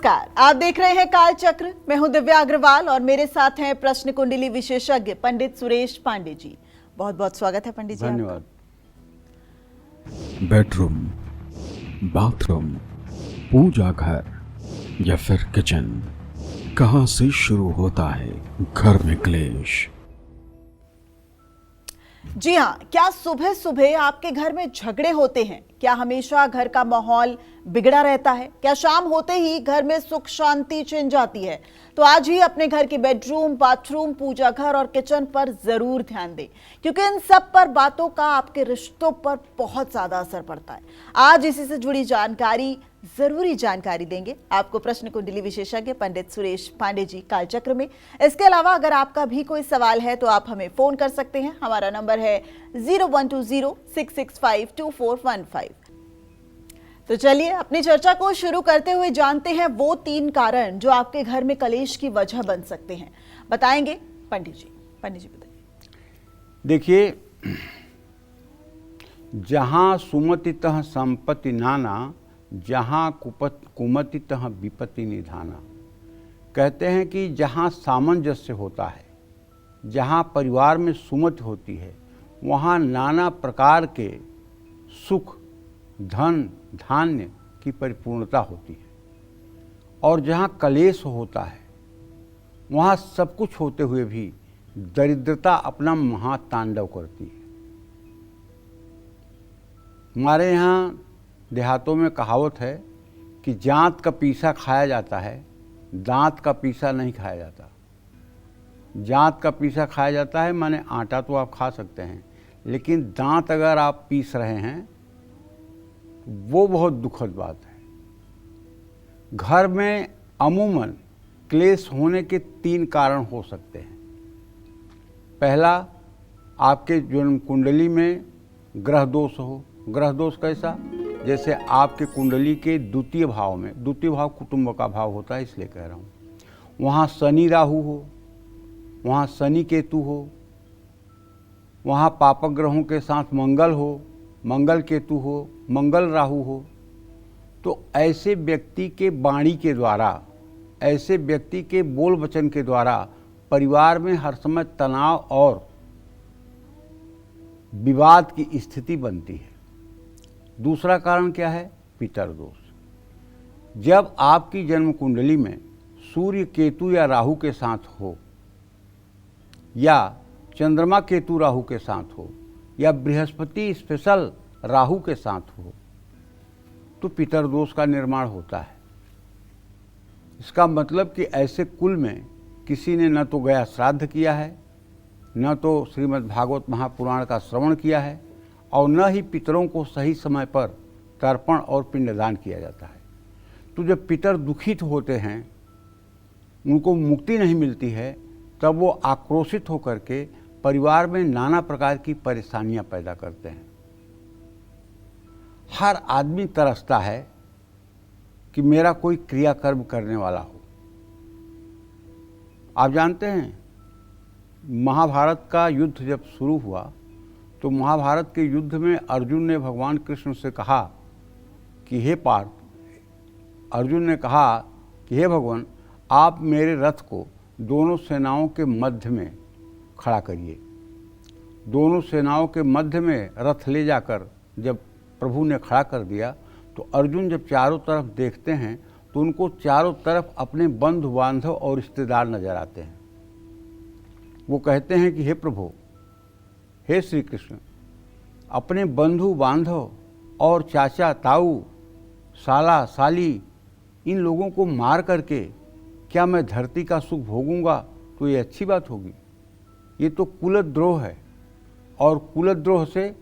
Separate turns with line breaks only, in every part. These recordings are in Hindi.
नमस्कार, आप देख रहे हैं काल चक्र। मैं हूं दिव्या अग्रवाल और मेरे साथ हैं प्रश्न कुंडली विशेषज्ञ पंडित सुरेश पांडे जी। बहुत बहुत स्वागत है पंडित जी।
धन्यवाद।
बेडरूम, बाथरूम, पूजा घर या फिर किचन, कहां से शुरू होता है घर में क्लेश?
जी हाँ, क्या सुबह सुबह आपके घर में झगड़े होते हैं? क्या हमेशा घर का माहौल बिगड़ा रहता है? क्या शाम होते ही घर में सुख शांति छिन जाती है? तो आज ही अपने घर के बेडरूम, बाथरूम, पूजा घर और किचन पर जरूर ध्यान दें, क्योंकि इन सब पर बातों का आपके रिश्तों पर बहुत ज्यादा असर पड़ता है। आज इसी से जुड़ी जरूरी जानकारी देंगे आपको प्रश्न कुंडली विशेषज्ञ पंडित सुरेश पांडे जी कालचक्र में। इसके अलावा अगर आपका भी कोई सवाल है तो आप हमें फोन कर सकते हैं। हमारा नंबर है 0120-665-2415। तो चलिए अपनी चर्चा को शुरू करते हुए जानते हैं वो 3 कारण जो आपके घर में कलेश की वजह बन सकते हैं। बताएंगे पंडित जी। बताइए।
देखिए, जहाँ सुमतितः संपत्ति नाना, जहाँ कुमतितः विपत्ति निधाना। कहते हैं कि जहाँ सामंजस्य होता है, जहाँ परिवार में सुमति होती है, वहाँ नाना प्रकार के सुख, धन, धान्य की परिपूर्णता होती है। और जहाँ कलेश होता है, वहाँ सब कुछ होते हुए भी दरिद्रता अपना महातांडव करती है। हमारे यहाँ देहातों में कहावत है कि जांत का पीसा खाया जाता है, दांत का पीसा नहीं खाया जाता। जांत का पीसा खाया जाता है माने आटा तो आप खा सकते हैं, लेकिन दांत अगर आप पीस रहे हैं वो बहुत दुखद बात है। घर में अमूमन क्लेश होने के 3 कारण हो सकते हैं। पहला, आपके जन्म कुंडली में ग्रह दोष हो। ग्रह दोष कैसा? जैसे आपके कुंडली के द्वितीय भाव में, द्वितीय भाव कुटुंब का भाव होता है इसलिए कह रहा हूँ, वहाँ शनि राहु हो, वहाँ शनि केतु हो, वहाँ पापक ग्रहों के साथ मंगल हो, मंगल केतु हो, मंगल राहु हो, तो ऐसे व्यक्ति के वाणी के द्वारा, ऐसे व्यक्ति के बोल वचन के द्वारा परिवार में हर समय तनाव और विवाद की स्थिति बनती है। दूसरा कारण क्या है? पितर दोष। जब आपकी जन्म कुंडली में सूर्य केतु या राहु के साथ हो, या चंद्रमा केतु राहु के साथ हो, या बृहस्पति स्पेशल राहु के साथ हो, तो पितर दोष का निर्माण होता है। इसका मतलब कि ऐसे कुल में किसी ने न तो गया श्राद्ध किया है, न तो श्रीमद् भागवत महापुराण का श्रवण किया है, और न ही पितरों को सही समय पर तर्पण और पिंडदान किया जाता है। तो जब पितर दुखित होते हैं, उनको मुक्ति नहीं मिलती है, तब वो आक्रोशित होकर के परिवार में नाना प्रकार की परेशानियां पैदा करते हैं। हर आदमी तरसता है कि मेरा कोई क्रियाकर्म करने वाला हो। आप जानते हैं, महाभारत का युद्ध जब शुरू हुआ तो महाभारत के युद्ध में अर्जुन ने भगवान कृष्ण से कहा कि हे पार्थ, अर्जुन ने कहा कि हे भगवान, आप मेरे रथ को दोनों सेनाओं के मध्य में खड़ा करिए। दोनों सेनाओं के मध्य में रथ ले जाकर जब प्रभु ने खड़ा कर दिया, तो अर्जुन जब चारों तरफ देखते हैं तो उनको चारों तरफ अपने बंधु बांधव और रिश्तेदार नजर आते हैं। वो कहते हैं कि हे प्रभु, हे श्री कृष्ण, अपने बंधु बांधव और चाचा ताऊ, साला साली, इन लोगों को मार करके क्या मैं धरती का सुख भोगूंगा? तो ये अच्छी बात होगी? ये तो कुलद्रोह है। और कुलद्रोह से,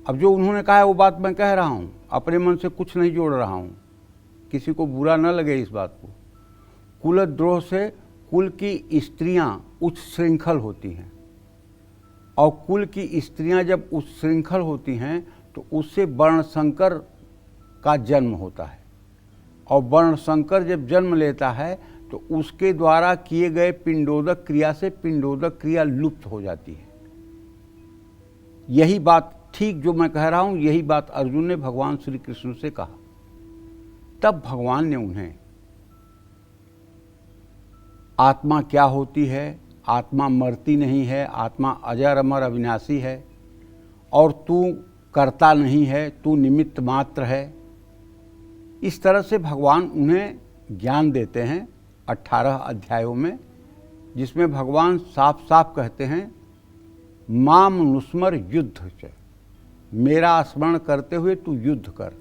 अब जो उन्होंने कहा है वो बात मैं कह रहा हूँ, अपने मन से कुछ नहीं जोड़ रहा हूँ, किसी को बुरा न लगे इस बात को। कुलद्रोह से कुल की स्त्रियां उच्च श्रृंखल होती हैं, और कुल की स्त्रियां जब उच्च श्रृंखल होती हैं तो उससे वर्णशंकर का जन्म होता है, और वर्णशंकर जब जन्म लेता है तो उसके द्वारा किए गए पिंडोदक क्रिया से पिंडोदक क्रिया लुप्त हो जाती है। यही बात ठीक जो मैं कह रहा हूँ, यही बात अर्जुन ने भगवान श्री कृष्ण से कहा। तब भगवान ने उन्हें आत्मा क्या होती है, आत्मा मरती नहीं है, आत्मा अजर अमर अविनाशी है, और तू करता नहीं है, तू निमित्त मात्र है। इस तरह से भगवान उन्हें ज्ञान देते हैं 18 अध्यायों में, जिसमें भगवान साफ साफ कहते हैं माम नुस्मर युद्ध च, मेरा स्मरण करते हुए तू युद्ध कर।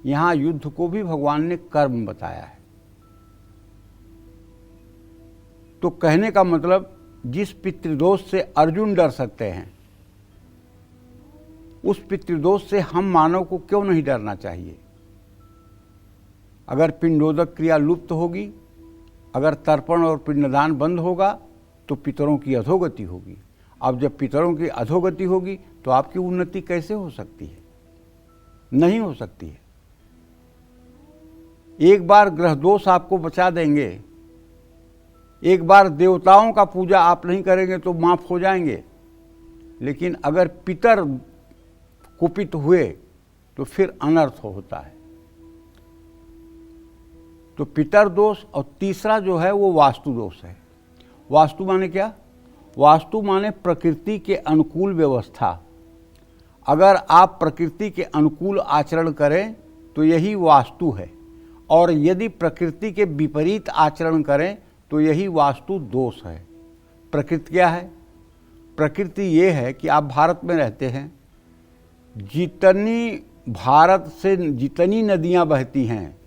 यहाँ युद्ध को भी भगवान ने कर्म बताया है। तो कहने का मतलब, जिस पितृदोष से अर्जुन डर सकते हैं, उस पितृदोष से हम मानव को क्यों नहीं डरना चाहिए। अगर पिंडोदक क्रिया लुप्त होगी, अगर तर्पण और पिंडदान बंद होगा, तो पितरों की अधोगति होगी। अब जब पितरों की अधोगति होगी तो आपकी उन्नति कैसे हो सकती है? नहीं हो सकती है। एक बार ग्रह दोष आपको बचा देंगे, एक बार देवताओं का पूजा आप नहीं करेंगे तो माफ हो जाएंगे, लेकिन अगर पितर कुपित हुए तो फिर अनर्थ होता है। तो पितर दोष, और तीसरा जो है वो वास्तु दोष है। वास्तु माने क्या? वास्तु माने प्रकृति के अनुकूल व्यवस्था। अगर आप प्रकृति के अनुकूल आचरण करें तो यही वास्तु है, और यदि प्रकृति के विपरीत आचरण करें तो यही वास्तु दोष है। प्रकृति क्या है? प्रकृति ये है कि आप भारत में रहते हैं, भारत से जितनी नदियां बहती हैं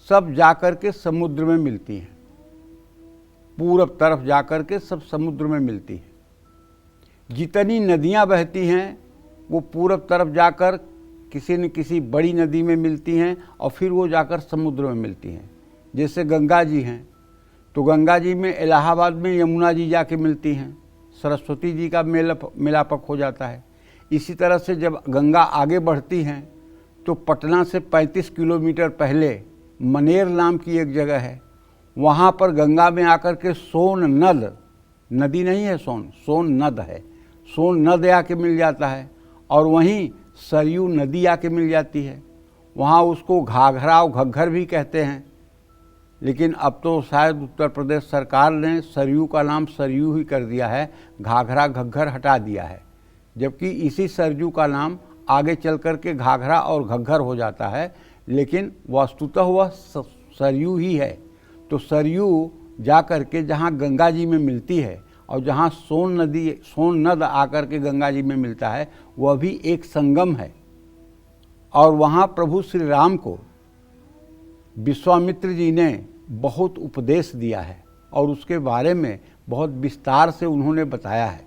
सब जाकर के समुद्र में मिलती हैं। पूरब तरफ जाकर के सब समुद्र में मिलती हैं। जितनी नदियां बहती हैं वो पूरब तरफ जाकर किसी न किसी बड़ी नदी में मिलती हैं और फिर वो जाकर समुद्र में मिलती हैं। जैसे गंगा जी हैं, तो गंगा जी में इलाहाबाद में यमुना जी जाके मिलती हैं, सरस्वती जी का मिलापक हो जाता है। इसी तरह से जब गंगा आगे बढ़ती हैं तो पटना से 35 किलोमीटर पहले मनेर नाम की एक जगह है, वहाँ पर गंगा में आकर के सोन नद, नदी नहीं है सोन नद है, सोन नद आके मिल जाता है, और वहीं सरयू नदी आके मिल जाती है। वहाँ उसको घाघरा और घग्घर भी कहते हैं, लेकिन अब तो शायद उत्तर प्रदेश सरकार ने सरयू का नाम सरयू ही कर दिया है, घाघरा घग्घर हटा दिया है। जबकि इसी सरयू का नाम आगे चल कर के घाघरा और घग्घर हो जाता है, लेकिन वस्तुतः वह सरयू ही है। तो सरयू जा कर के जहाँ गंगा जी में मिलती है और जहाँ सोन नद आकर के गंगा जी में मिलता है, वह भी एक संगम है। और वहाँ प्रभु श्री राम को विश्वामित्र जी ने बहुत उपदेश दिया है और उसके बारे में बहुत विस्तार से उन्होंने बताया है।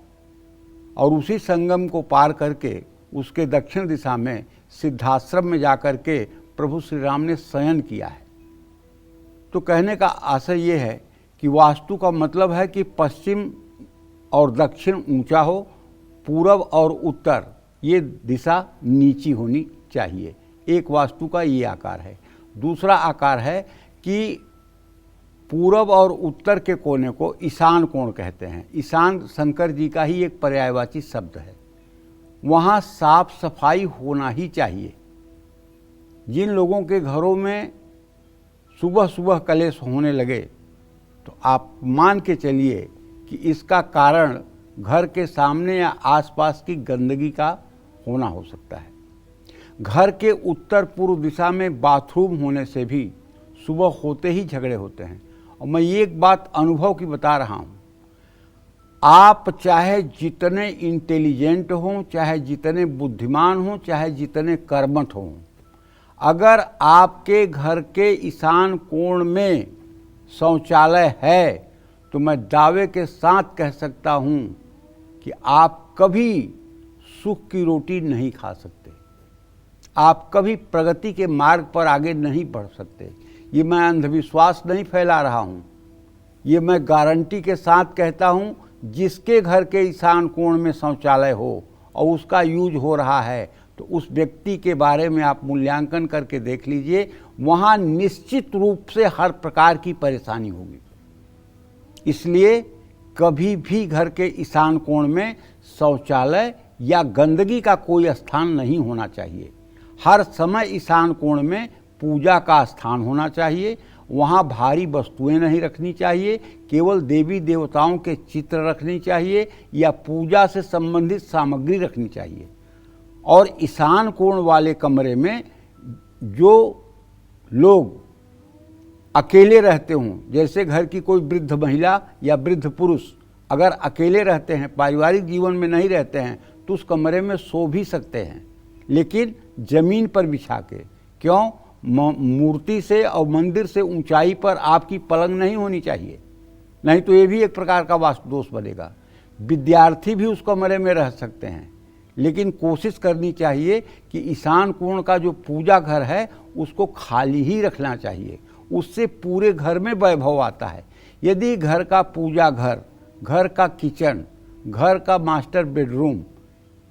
और उसी संगम को पार करके उसके दक्षिण दिशा में सिद्धाश्रम में जाकर के प्रभु श्री राम ने शयन किया है। तो कहने का आशय ये है कि वास्तु का मतलब है कि पश्चिम और दक्षिण ऊंचा हो, पूरब और उत्तर ये दिशा नीची होनी चाहिए। एक वास्तु का ये आकार है। दूसरा आकार है कि पूरब और उत्तर के कोने को ईशान कोण कहते हैं। ईशान शंकर जी का ही एक पर्यायवाची शब्द है। वहाँ साफ सफाई होना ही चाहिए। जिन लोगों के घरों में सुबह सुबह कलेश होने लगे तो आप मान के चलिए कि इसका कारण घर के सामने या आसपास की गंदगी का होना हो सकता है। घर के उत्तर पूर्व दिशा में बाथरूम होने से भी सुबह होते ही झगड़े होते हैं। और मैं ये एक बात अनुभव की बता रहा हूँ, आप चाहे जितने इंटेलिजेंट हों, चाहे जितने बुद्धिमान हों, चाहे जितने कर्मठ हों, अगर आपके घर के ईशान कोण में शौचालय है तो मैं दावे के साथ कह सकता हूँ कि आप कभी सुख की रोटी नहीं खा सकते, आप कभी प्रगति के मार्ग पर आगे नहीं बढ़ सकते। ये मैं अंधविश्वास नहीं फैला रहा हूँ, ये मैं गारंटी के साथ कहता हूँ। जिसके घर के ईशान कोण में शौचालय हो और उसका यूज हो रहा है तो उस व्यक्ति के बारे में आप मूल्यांकन करके देख लीजिए, वहाँ निश्चित रूप से हर प्रकार की परेशानी होगी। इसलिए कभी भी घर के ईशान कोण में शौचालय या गंदगी का कोई स्थान नहीं होना चाहिए। हर समय ईशान कोण में पूजा का स्थान होना चाहिए वहाँ भारी वस्तुएं नहीं रखनी चाहिए, केवल देवी देवताओं के चित्र रखनी चाहिए या पूजा से संबंधित सामग्री रखनी चाहिए। और ईशान कोण वाले कमरे में जो लोग अकेले रहते हों, जैसे घर की कोई वृद्ध महिला या वृद्ध पुरुष अगर अकेले रहते हैं, पारिवारिक जीवन में नहीं रहते हैं, तो उस कमरे में सो भी सकते हैं, लेकिन ज़मीन पर बिछा के। क्यों? मूर्ति से और मंदिर से ऊंचाई पर आपकी पलंग नहीं होनी चाहिए, नहीं तो ये भी एक प्रकार का वास्तु दोष बनेगा। विद्यार्थी भी उस कमरे में रह सकते हैं, लेकिन कोशिश करनी चाहिए कि ईशान कोण का जो पूजा घर है उसको खाली ही रखना चाहिए, उससे पूरे घर में वैभव आता है। यदि घर का पूजा घर, घर का किचन, घर का मास्टर बेडरूम,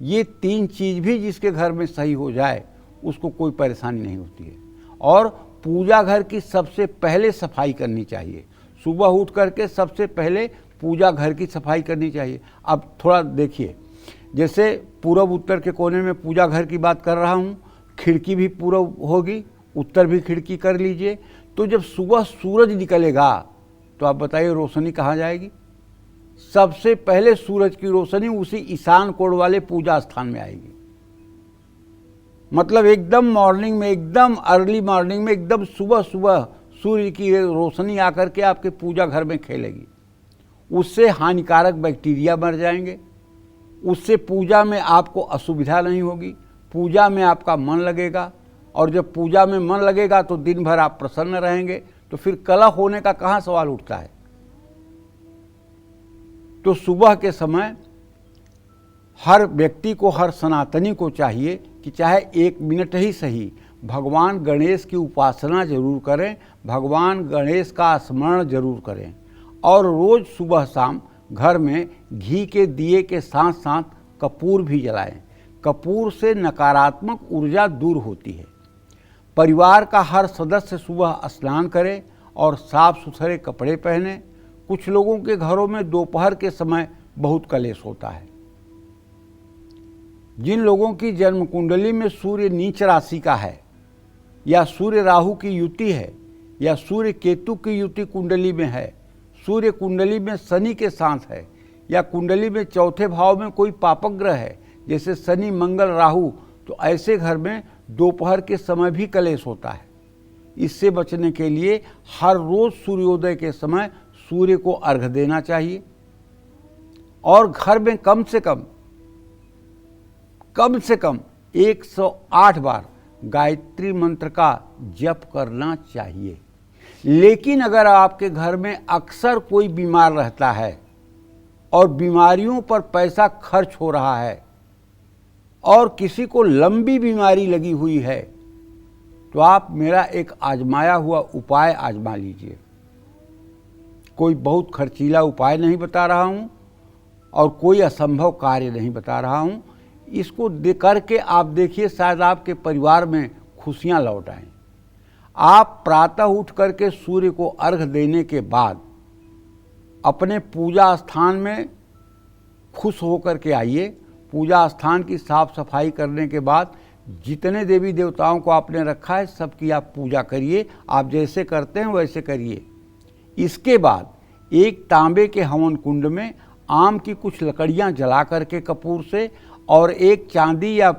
ये 3 चीज़ भी जिसके घर में सही हो जाए उसको कोई परेशानी नहीं होती है। और पूजा घर की सबसे पहले सफाई करनी चाहिए, सुबह उठ करके सबसे पहले पूजा घर की सफाई करनी चाहिए। अब थोड़ा देखिए, जैसे पूरब उत्तर के कोने में पूजा घर की बात कर रहा हूँ, खिड़की भी पूरब होगी, उत्तर भी खिड़की कर लीजिए। तो जब सुबह सूरज निकलेगा तो आप बताइए रोशनी कहाँ जाएगी? सबसे पहले सूरज की रोशनी उसी ईशान कोण वाले पूजा स्थान में आएगी। मतलब एकदम मॉर्निंग में, एकदम अर्ली मॉर्निंग में, एकदम सुबह सुबह सूर्य की रोशनी आकर के आपके पूजा घर में खेलेगी। उससे हानिकारक बैक्टीरिया मर जाएंगे, उससे पूजा में आपको असुविधा नहीं होगी, पूजा में आपका मन लगेगा, और जब पूजा में मन लगेगा तो दिन भर आप प्रसन्न रहेंगे। तो फिर कलह होने का कहाँ सवाल उठता है? तो सुबह के समय हर व्यक्ति को, हर सनातनी को चाहिए कि चाहे 1 मिनट ही सही भगवान गणेश की उपासना जरूर करें, भगवान गणेश का स्मरण जरूर करें, और रोज़ सुबह शाम घर में घी के दिए के साथ साथ कपूर भी जलाएं। कपूर से नकारात्मक ऊर्जा दूर होती है। परिवार का हर सदस्य सुबह स्नान करे और साफ सुथरे कपड़े पहने। कुछ लोगों के घरों में दोपहर के समय बहुत कलेश होता है। जिन लोगों की जन्म कुंडली में सूर्य नीच राशि का है, या सूर्य राहु की युति है, या सूर्य केतु की युति कुंडली में है, सूर्य कुंडली में शनि के साथ है, या कुंडली में चौथे भाव में कोई पापक ग्रह है जैसे शनि, मंगल, राहु, तो ऐसे घर में दोपहर के समय भी कलेश होता है। इससे बचने के लिए हर रोज सूर्योदय के समय सूर्य को अर्घ्य देना चाहिए, और घर में कम से कम 108 बार गायत्री मंत्र का जप करना चाहिए। लेकिन अगर आपके घर में अक्सर कोई बीमार रहता है और बीमारियों पर पैसा खर्च हो रहा है, और किसी को लंबी बीमारी लगी हुई है, तो आप मेरा एक आजमाया हुआ उपाय आजमा लीजिए। कोई बहुत खर्चीला उपाय नहीं बता रहा हूँ और कोई असंभव कार्य नहीं बता रहा हूँ। इसको करके आप देखिए, शायद आपके परिवार में खुशियाँ लौट आएं। आप प्रातः उठ करके सूर्य को अर्घ्य देने के बाद अपने पूजा स्थान में खुश होकर के आइए। पूजा स्थान की साफ सफाई करने के बाद जितने देवी देवताओं को आपने रखा है सबकी आप पूजा करिए। आप जैसे करते हैं वैसे करिए। इसके बाद एक तांबे के हवन कुंड में आम की कुछ लकड़ियां जला करके कपूर से, और एक चांदी या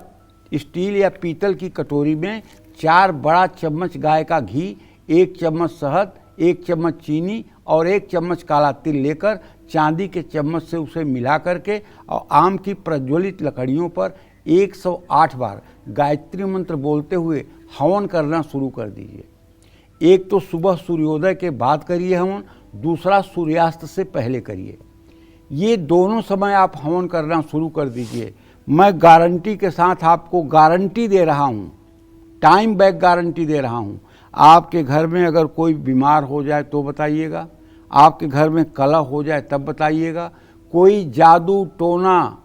स्टील या पीतल की कटोरी में 4 बड़ा चम्मच गाय का घी, 1 चम्मच शहद, 1 चम्मच चीनी और 1 चम्मच काला तिल लेकर चांदी के चम्मच से उसे मिला करके और आम की प्रज्वलित लकड़ियों पर 108 बार गायत्री मंत्र बोलते हुए हवन करना शुरू कर दीजिए। एक तो सुबह सूर्योदय के बाद करिए हवन, दूसरा सूर्यास्त से पहले करिए। ये दोनों समय आप हवन करना शुरू कर दीजिए। मैं गारंटी के साथ आपको गारंटी दे रहा हूँ, टाइम बैक गारंटी दे रहा हूँ। आपके घर में अगर कोई बीमार हो जाए तो बताइएगा, आपके घर में कलह हो जाए तब बताइएगा, कोई जादू टोना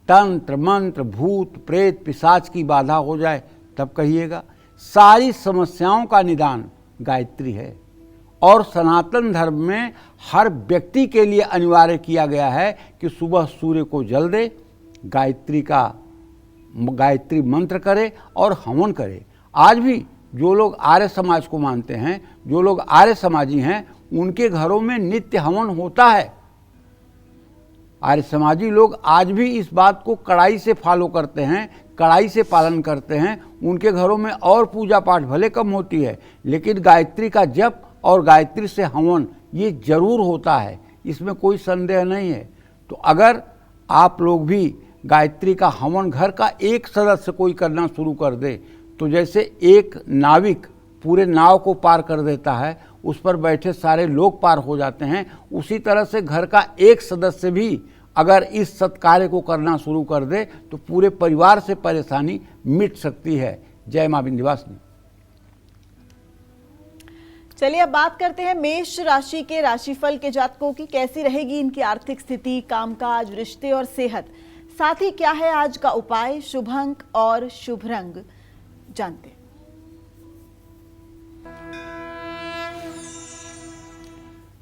तंत्र मंत्र भूत प्रेत पिशाच की बाधा हो जाए तब कहिएगा। सारी समस्याओं का निदान गायत्री है, और सनातन धर्म में हर व्यक्ति के लिए अनिवार्य किया गया है कि सुबह सूर्य को जल दे, गायत्री मंत्र करे और हवन करे। आज भी जो लोग आर्य समाज को मानते हैं, जो लोग आर्य समाजी हैं, उनके घरों में नित्य हवन होता है। आर्य समाजी लोग आज भी इस बात को कड़ाई से फॉलो करते हैं, कड़ाई से पालन करते हैं। उनके घरों में और पूजा पाठ भले कम होती है, लेकिन गायत्री का जप और गायत्री से हवन ये जरूर होता है, इसमें कोई संदेह नहीं है। तो अगर आप लोग भी गायत्री का हवन घर का एक सदस्य कोई करना शुरू कर दे, तो जैसे एक नाविक पूरे नाव को पार कर देता है, उस पर बैठे सारे लोग पार हो जाते हैं, उसी तरह से घर का एक सदस्य भी अगर इस सत्कार्य को करना शुरू कर दे तो पूरे परिवार से परेशानी मिट सकती है। जय मां विंध्यवासिनी।
चलिए अब बात करते हैं मेष राशि के राशिफल के जातकों की। कैसी रहेगी इनकी आर्थिक स्थिति, कामकाज, रिश्ते और सेहत, साथ ही क्या है आज का उपाय, शुभ अंक और शुभ रंग, जानते हैं।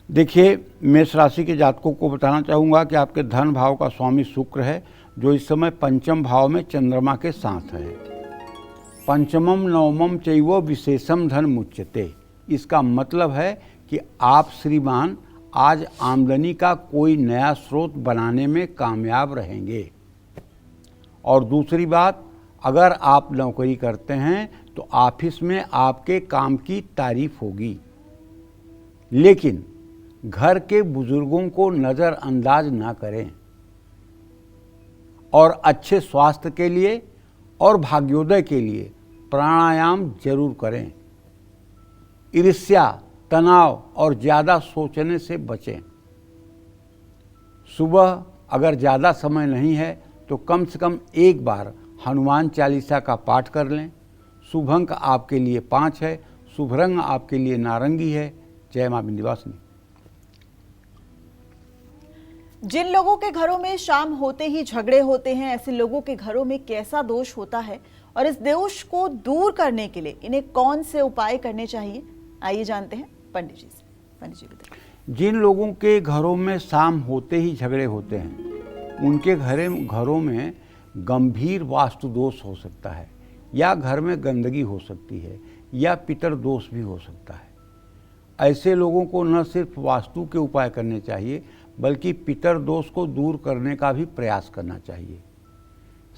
देखिए, मेष राशि के जातकों को बताना चाहूँगा कि आपके धन भाव का स्वामी शुक्र है, जो इस समय पंचम भाव में चंद्रमा के साथ है। पंचमम नवमम चैव विशेषम धन मुच्यते। इसका मतलब है कि आप श्रीमान आज आमदनी का कोई नया स्रोत बनाने में कामयाब रहेंगे। और दूसरी बात, अगर आप नौकरी करते हैं तो ऑफिस में आपके काम की तारीफ होगी, लेकिन घर के बुजुर्गों को नज़रअंदाज ना करें। और अच्छे स्वास्थ्य के लिए और भाग्योदय के लिए प्राणायाम जरूर करें। ईर्ष्या, तनाव और ज़्यादा सोचने से बचें। सुबह अगर ज़्यादा समय नहीं है तो कम से कम एक बार हनुमान चालीसा का पाठ कर लें। शुभ अंक आपके लिए 5 है, शुभ रंग आपके लिए नारंगी है। जय मां विंध्यवासिनी।
जिन लोगों के घरों में शाम होते ही झगड़े होते हैं, ऐसे लोगों के घरों में कैसा दोष होता है और इस दोष को दूर करने के लिए इन्हें कौन से उपाय करने चाहिए, आइए जानते हैं पंडित जी से। पंडित जी बताइए।
जिन लोगों के घरों में शाम होते ही झगड़े होते हैं, उनके घरों में गंभीर वास्तु दोष हो सकता है, या घर में गंदगी हो सकती है, या पितर दोष भी हो सकता है। ऐसे लोगों को न सिर्फ वास्तु के उपाय करने चाहिए, बल्कि पितर दोष को दूर करने का भी प्रयास करना चाहिए।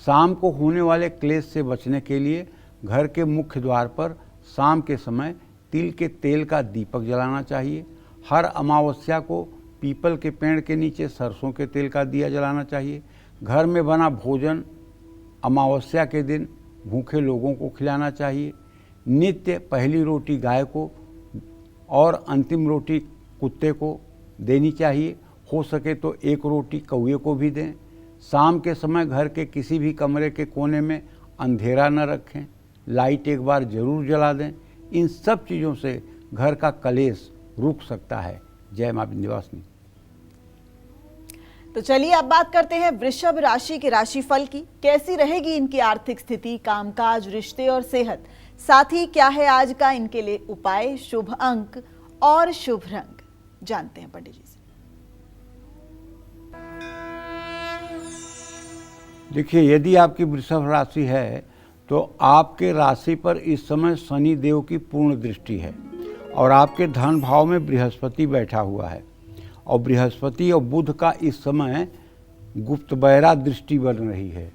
शाम को होने वाले क्लेश से बचने के लिए घर के मुख्य द्वार पर शाम के समय तिल के तेल का दीपक जलाना चाहिए। हर अमावस्या को पीपल के पेड़ के नीचे सरसों के तेल का दिया जलाना चाहिए। घर में बना भोजन अमावस्या के दिन भूखे लोगों को खिलाना चाहिए। नित्य पहली रोटी गाय को और अंतिम रोटी कुत्ते को देनी चाहिए। हो सके तो एक रोटी कौवे को भी दें। शाम के समय घर के किसी भी कमरे के कोने में अंधेरा न रखें, लाइट एक बार जरूर जला दें। इन सब चीज़ों से घर का कलेश रुक सकता है। जय मां विंध्यवासिनी।
तो चलिए अब बात करते हैं वृषभ राशि के राशिफल की। कैसी रहेगी इनकी आर्थिक स्थिति, कामकाज, रिश्ते और सेहत, साथ ही क्या है आज का इनके लिए उपाय, शुभ अंक और शुभ रंग, जानते हैं पंडित जी से।
देखिए, यदि आपकी वृषभ राशि है तो आपके राशि पर इस समय शनि देव की पूर्ण दृष्टि है और आपके धन भाव में बृहस्पति बैठा हुआ है। और बृहस्पति और बुध का इस समय गुप्त बहरा दृष्टि बन रही है।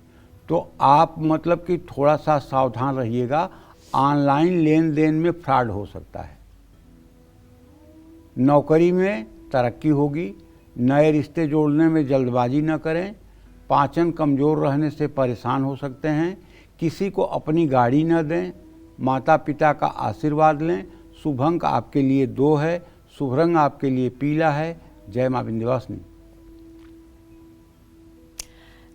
तो आप मतलब कि थोड़ा सा सावधान रहिएगा। ऑनलाइन लेन देन में फ्रॉड हो सकता है। नौकरी में तरक्की होगी। नए रिश्ते जोड़ने में जल्दबाजी न करें। पाचन कमज़ोर रहने से परेशान हो सकते हैं। किसी को अपनी गाड़ी न दें। माता पिता का आशीर्वाद लें। शुभ अंक आपके लिए 2 है, शुभ रंग आपके लिए पीला है। जय मां विंध्यवासिनी।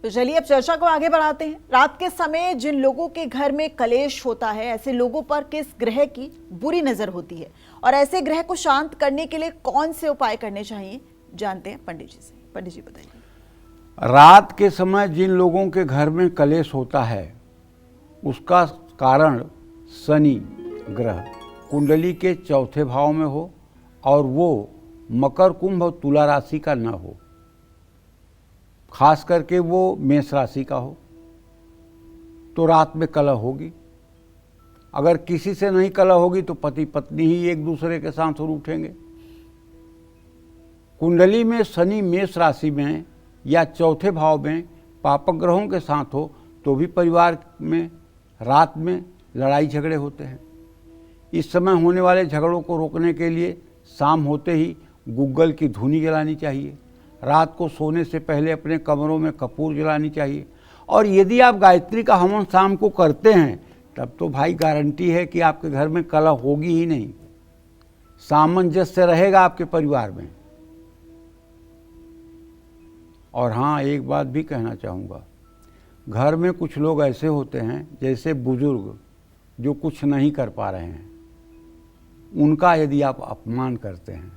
तो चलिए अब चर्चा को आगे बढ़ाते हैं। रात के समय जिन लोगों के घर में कलेश होता है, ऐसे लोगों पर किस ग्रह की बुरी नजर होती है और ऐसे ग्रह को शांत करने के लिए कौन से उपाय करने चाहिए, जानते हैं पंडित जी से। पंडित जी बताइए।
रात के समय जिन लोगों के घर में कलेश होता है, उसका कारण शनि ग्रह कुंडली के चौथे भाव में हो और वो मकर, कुंभ और तुला राशि का न हो, खास करके वो मेष राशि का हो, तो रात में कलह होगी। अगर किसी से नहीं कलह होगी तो पति पत्नी ही एक दूसरे के साथ उठेंगे। कुंडली में शनि मेष राशि में या चौथे भाव में पापक ग्रहों के साथ हो तो भी परिवार में रात में लड़ाई झगड़े होते हैं। इस समय होने वाले झगड़ों को रोकने के लिए शाम होते ही गुग्गल की धूनी जलानी चाहिए। रात को सोने से पहले अपने कमरों में कपूर जलानी चाहिए। और यदि आप गायत्री का हवन शाम को करते हैं तब तो भाई गारंटी है कि आपके घर में कलह होगी ही नहीं, सामंजस्य रहेगा आपके परिवार में। और हाँ, एक बात भी कहना चाहूँगा, घर में कुछ लोग ऐसे होते हैं जैसे बुजुर्ग जो कुछ नहीं कर पा रहे हैं, उनका यदि आप अपमान करते हैं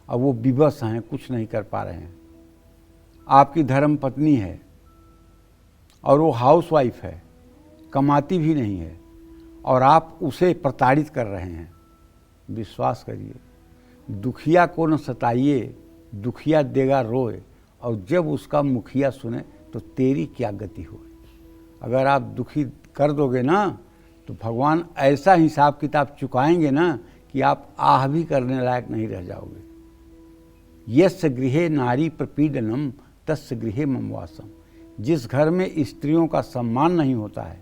और वो विवश हैं, कुछ नहीं कर पा रहे हैं, आपकी धर्म पत्नी है और वो हाउसवाइफ है, कमाती भी नहीं है और आप उसे प्रताड़ित कर रहे हैं, विश्वास करिए, दुखिया को न सताइए, दुखिया देगा रोए, और जब उसका मुखिया सुने तो तेरी क्या गति हो। अगर आप दुखी कर दोगे ना तो भगवान ऐसा हिसाब किताब चुकाएंगे ना कि आप आह भी करने लायक नहीं रह जाओगे। यस्य गृहे नारी प्रपीडनम तस्य गृहे मम वासम। जिस घर में स्त्रियों का सम्मान नहीं होता है,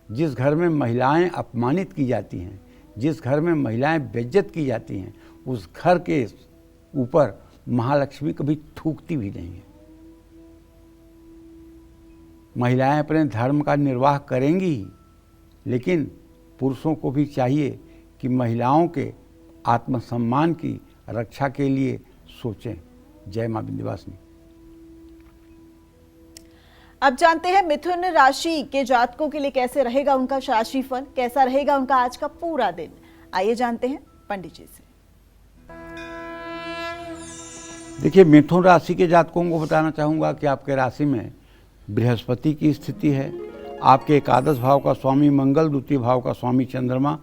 जिस घर में महिलाएं अपमानित की जाती हैं, जिस घर में महिलाएं बेइज्जत की जाती हैं, उस घर के ऊपर महालक्ष्मी कभी थूकती भी नहीं है। महिलाएं अपने धर्म का निर्वाह करेंगी ही, लेकिन पुरुषों को भी चाहिए कि महिलाओं के आत्मसम्मान की रक्षा के लिए सोचें। जय मां विंध्यवासिनी।
अब जानते हैं मिथुन राशि के जातकों के लिए कैसे रहेगा उनका राशिफल, कैसा रहेगा उनका आज का पूरा दिन। आइए जानते हैं पंडित जी से।
देखिए, मिथुन राशि के जातकों को बताना चाहूँगा कि आपके राशि में बृहस्पति की स्थिति है। आपके एकादश भाव का स्वामी मंगल, द्वितीय भाव का स्वामी चंद्रमा,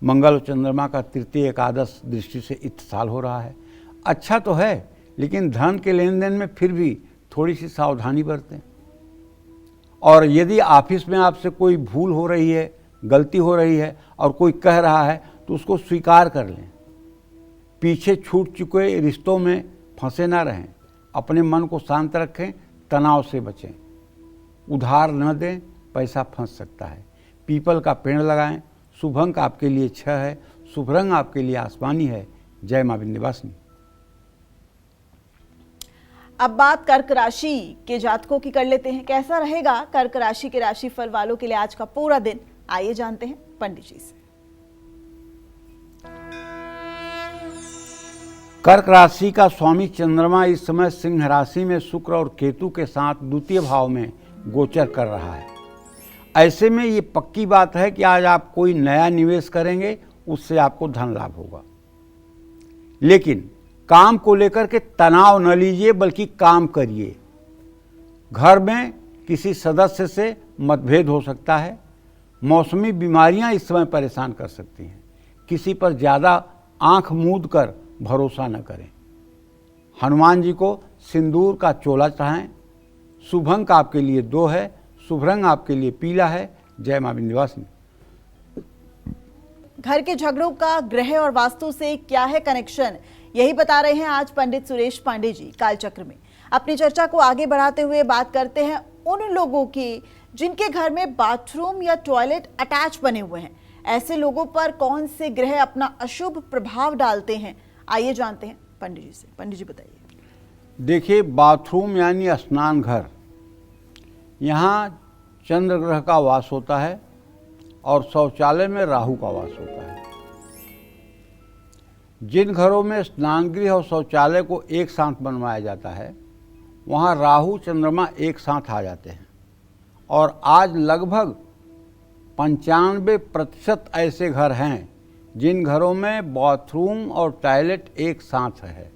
मंगल और चंद्रमा का तृतीय एकादश दृष्टि से इत्तिसाल हो रहा है। अच्छा तो है, लेकिन धन के लेन देन में फिर भी थोड़ी सी सावधानी बरतें। और यदि ऑफिस में आपसे कोई भूल हो रही है, गलती हो रही है और कोई कह रहा है तो उसको स्वीकार कर लें। पीछे छूट चुके रिश्तों में फंसे ना रहें, अपने मन को शांत रखें, तनाव से बचें, उधार न दें, पैसा फंस सकता है। पीपल का पेड़ लगाएं। शुभ अंक आपके लिए 6 है, शुभ रंग आपके लिए आसमानी है। जय मां विंध्यवासिनी।
अब बात कर्क राशि के जातकों की कर लेते हैं। कैसा रहेगा कर्क राशि के राशिफल वालों के लिए आज का पूरा दिन, आइए जानते हैं पंडित जी से।
कर्क राशि का स्वामी चंद्रमा इस समय सिंह राशि में शुक्र और केतु के साथ द्वितीय भाव में गोचर कर रहा है। ऐसे में ये पक्की बात है कि आज आप कोई नया निवेश करेंगे, उससे आपको धन लाभ होगा। लेकिन काम को लेकर के तनाव न लीजिए, बल्कि काम करिए। घर में किसी सदस्य से मतभेद हो सकता है। मौसमी बीमारियां इस समय परेशान कर सकती हैं। किसी पर ज़्यादा आंख मूंद कर भरोसा न करें। हनुमान जी को सिंदूर का चोला चढ़ाएं। शुभ अंक आपके लिए 2 है, शुभ रंग आपके लिए पीला है। जय मां विंध्यवासिनी।
घर के झगड़ों का ग्रह और वास्तु से क्या है कनेक्शन, यही बता रहे हैं आज पंडित सुरेश पांडे जी कालचक्र में। अपनी चर्चा को आगे बढ़ाते हुए बात करते हैं उन लोगों की जिनके घर में बाथरूम या टॉयलेट अटैच बने हुए हैं। ऐसे लोगों पर कौन से ग्रह अपना अशुभ प्रभाव डालते हैं, आइए जानते हैं पंडित जी से। पंडित जी बताइए।
देखिए, बाथरूम यानी स्नान घर, यहाँ चंद्र ग्रह का वास होता है और शौचालय में राहु का वास होता है। जिन घरों में स्नान गृह और शौचालय को एक साथ बनवाया जाता है, वहाँ राहु चंद्रमा एक साथ आ जाते हैं। और आज लगभग 95% ऐसे घर हैं जिन घरों में बाथरूम और टॉयलेट एक साथ है।